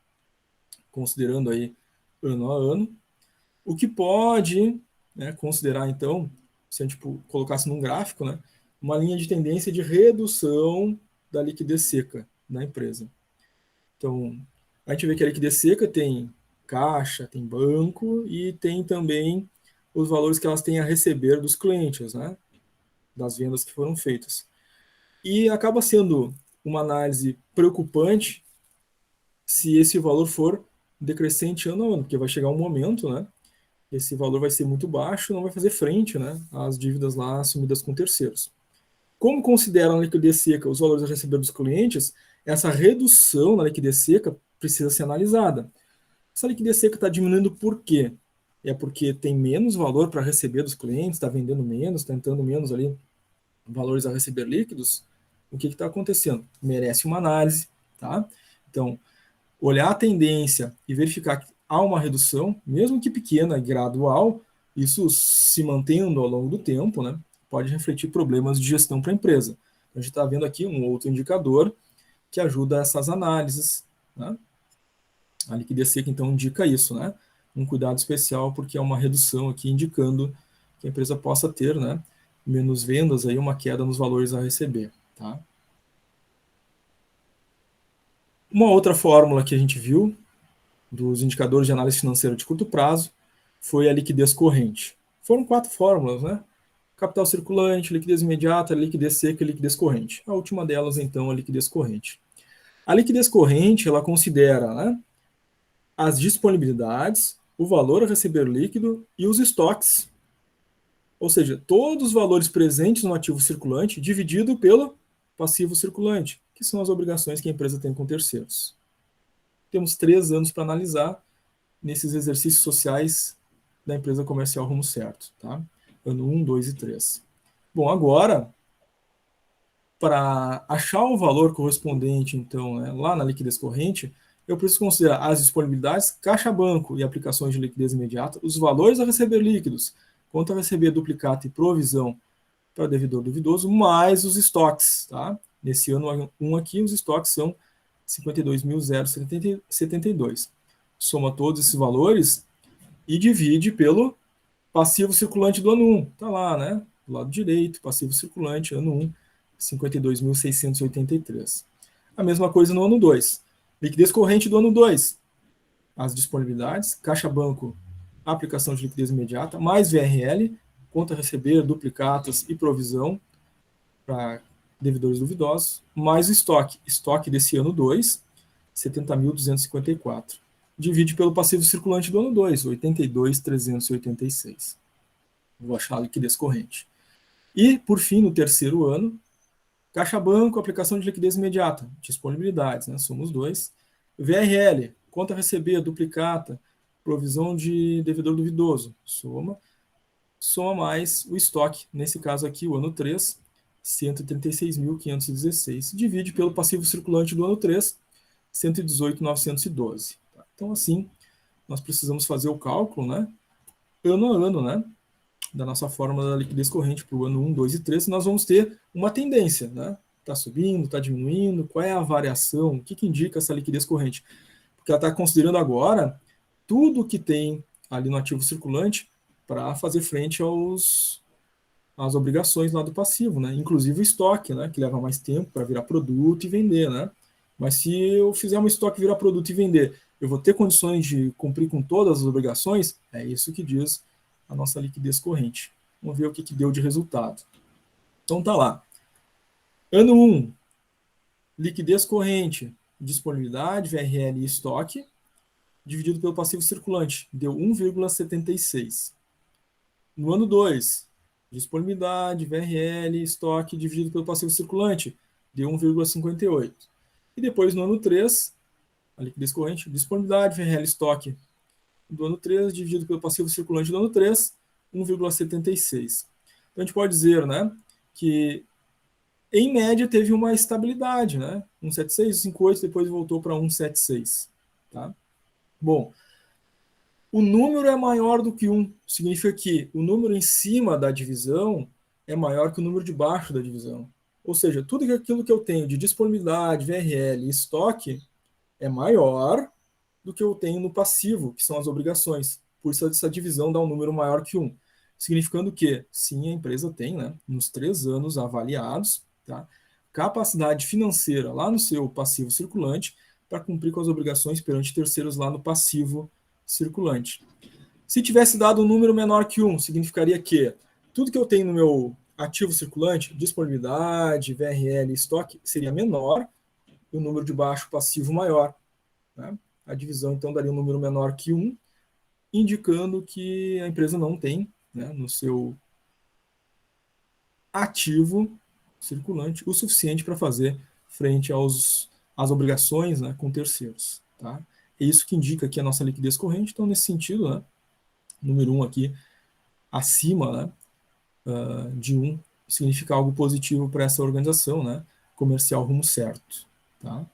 Considerando aí ano a ano. O que pode, né, considerar, então, se a gente colocasse num gráfico, né, uma linha de tendência de redução da liquidez seca da empresa. Então, a gente vê que a liquidez seca tem caixa, tem banco e tem também os valores que elas têm a receber dos clientes, né, das vendas que foram feitas. E acaba sendo uma análise preocupante se esse valor for decrescente ano a ano, porque vai chegar um momento, né, esse valor vai ser muito baixo, não vai fazer frente, né, às dívidas lá assumidas com terceiros. Como consideram a liquidez seca os valores a receber dos clientes, essa redução na liquidez seca precisa ser analisada. Essa liquidez seca está diminuindo por quê? É porque tem menos valor para receber dos clientes, está vendendo menos, está entrando menos ali valores a receber líquidos. O que está acontecendo? Merece uma análise, tá? Então, olhar a tendência e verificar que há uma redução, mesmo que pequena e gradual, isso se mantendo ao longo do tempo, né, pode refletir problemas de gestão para a empresa. A gente está vendo aqui um outro indicador que ajuda essas análises, né? A liquidez seca, então, indica isso, né? Um cuidado especial, porque é uma redução aqui indicando que a empresa possa ter, né, menos vendas, aí uma queda nos valores a receber, tá? Uma outra fórmula que a gente viu dos indicadores de análise financeira de curto prazo foi a liquidez corrente. Foram 4 fórmulas, né? Capital circulante, liquidez imediata, liquidez seca e liquidez corrente. A última delas, então, a liquidez corrente. A liquidez corrente, ela considera, né, as disponibilidades, o valor a receber líquido e os estoques. Ou seja, todos os valores presentes no ativo circulante dividido pelo passivo circulante, que são as obrigações que a empresa tem com terceiros. Temos 3 anos para analisar nesses exercícios sociais da empresa comercial Rumo Certo, tá? Ano 1, 2 e 3. Bom, agora, para achar o valor correspondente, então, né, lá na liquidez corrente, eu preciso considerar as disponibilidades, caixa banco e aplicações de liquidez imediata, os valores a receber líquidos, quanto a receber duplicata e provisão para devedor duvidoso, mais os estoques, tá? Nesse ano 1 aqui, os estoques são 52.072. Soma todos esses valores e divide pelo passivo circulante do ano 1. Está lá, né? Do lado direito, passivo circulante, ano 1, 52.683. A mesma coisa no ano 2. Liquidez corrente do ano 2. As disponibilidades, caixa banco, aplicação de liquidez imediata, mais VRL, conta a receber, duplicatas e provisão para devedores duvidosos, mais o estoque. Estoque desse ano 2, 70.254. Divide pelo passivo circulante do ano 2, 82.386. Vou achar a liquidez corrente. E, por fim, no terceiro ano, caixa banco, aplicação de liquidez imediata, disponibilidades, né? Somos 2. VRL, conta a receber, duplicata, provisão de devedor duvidoso, soma mais o estoque, nesse caso aqui, o ano 3, 136.516, divide pelo passivo circulante do ano 3, 118.912. Então, assim, nós precisamos fazer o cálculo, né, ano a ano, né, da nossa fórmula da liquidez corrente para o ano 1, 2 e 3, nós vamos ter uma tendência, né, está subindo, está diminuindo, qual é a variação, o que indica essa liquidez corrente? Porque ela está considerando agora tudo que tem ali no ativo circulante para fazer frente às obrigações lá do passivo, né? Inclusive o estoque, né? Que leva mais tempo para virar produto e vender, né? Mas se eu fizer um estoque virar produto e vender, eu vou ter condições de cumprir com todas as obrigações? É isso que diz a nossa liquidez corrente. Vamos ver o que deu de resultado. Então tá lá. Ano 1, liquidez corrente, disponibilidade, VRL e estoque, dividido pelo passivo circulante, deu 1,76. No ano 2, disponibilidade, VRL, estoque, dividido pelo passivo circulante, deu 1,58. E depois, no ano 3, a liquidez corrente, disponibilidade, VRL, estoque, do ano 3, dividido pelo passivo circulante do ano 3, 1,76. Então, a gente pode dizer, né, que, em média, teve uma estabilidade, né? 1,76, 1,58, depois voltou para 1,76. Tá? Bom, o número é maior do que 1. Significa que o número em cima da divisão é maior que o número de baixo da divisão. Ou seja, tudo aquilo que eu tenho de disponibilidade, VRL e estoque é maior do que eu tenho no passivo, que são as obrigações. Por isso, essa divisão dá um número maior que 1. Significando que, sim, a empresa tem, né, nos 3 anos avaliados, tá, capacidade financeira lá no seu passivo circulante para cumprir com as obrigações perante terceiros lá no passivo circulante. Se tivesse dado um número menor que 1, significaria que tudo que eu tenho no meu ativo circulante, disponibilidade, VRL e estoque, seria menor, e o número de baixo passivo maior. Né? A divisão, então, daria um número menor que 1, indicando que a empresa não tem, né, no seu ativo circulante o suficiente para fazer frente às obrigações, né, com terceiros. Tá? É isso que indica aqui a nossa liquidez corrente. Então, nesse sentido, né, número 1 aqui, acima, né, de 1, significa algo positivo para essa organização, né, comercial Rumo Certo. Tá?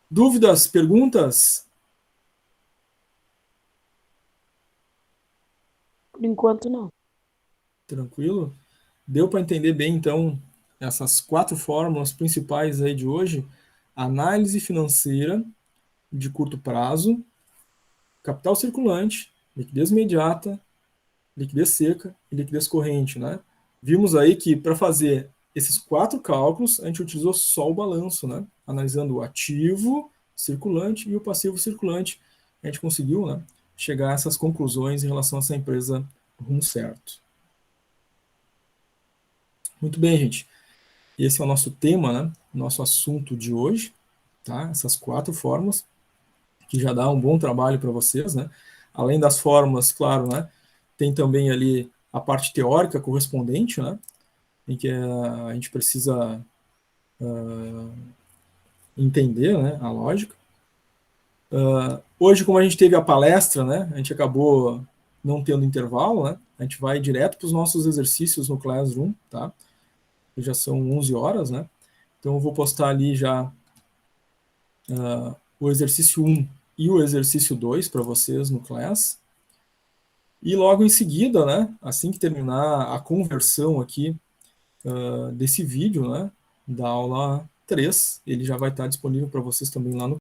Dúvidas, perguntas? Por enquanto, não. Tranquilo? Deu para entender bem, então, essas 4 fórmulas principais aí de hoje? Análise financeira de curto prazo, capital circulante, liquidez imediata, liquidez seca e liquidez corrente, né? Vimos aí que para fazer esses 4 cálculos, a gente utilizou só o balanço, né? Analisando o ativo circulante e o passivo circulante. A gente conseguiu, né, chegar a essas conclusões em relação a essa empresa rumo certo. Muito bem, gente. Esse é o nosso tema, né? Nosso assunto de hoje, tá? Essas 4 formas, que já dá um bom trabalho para vocês, né? Além das formas, claro, né? Tem também ali a parte teórica correspondente, né? Em que a gente precisa entender, né? A lógica. Hoje, como a gente teve a palestra, né? A gente acabou não tendo intervalo, né? A gente vai direto para os nossos exercícios no Classroom, tá? Já são 11 horas, né? Então, eu vou postar ali já o exercício 1 e o exercício 2 para vocês no Class. E logo em seguida, né, assim que terminar a conversão aqui desse vídeo, né, da aula 3, ele já vai estar disponível para vocês também lá no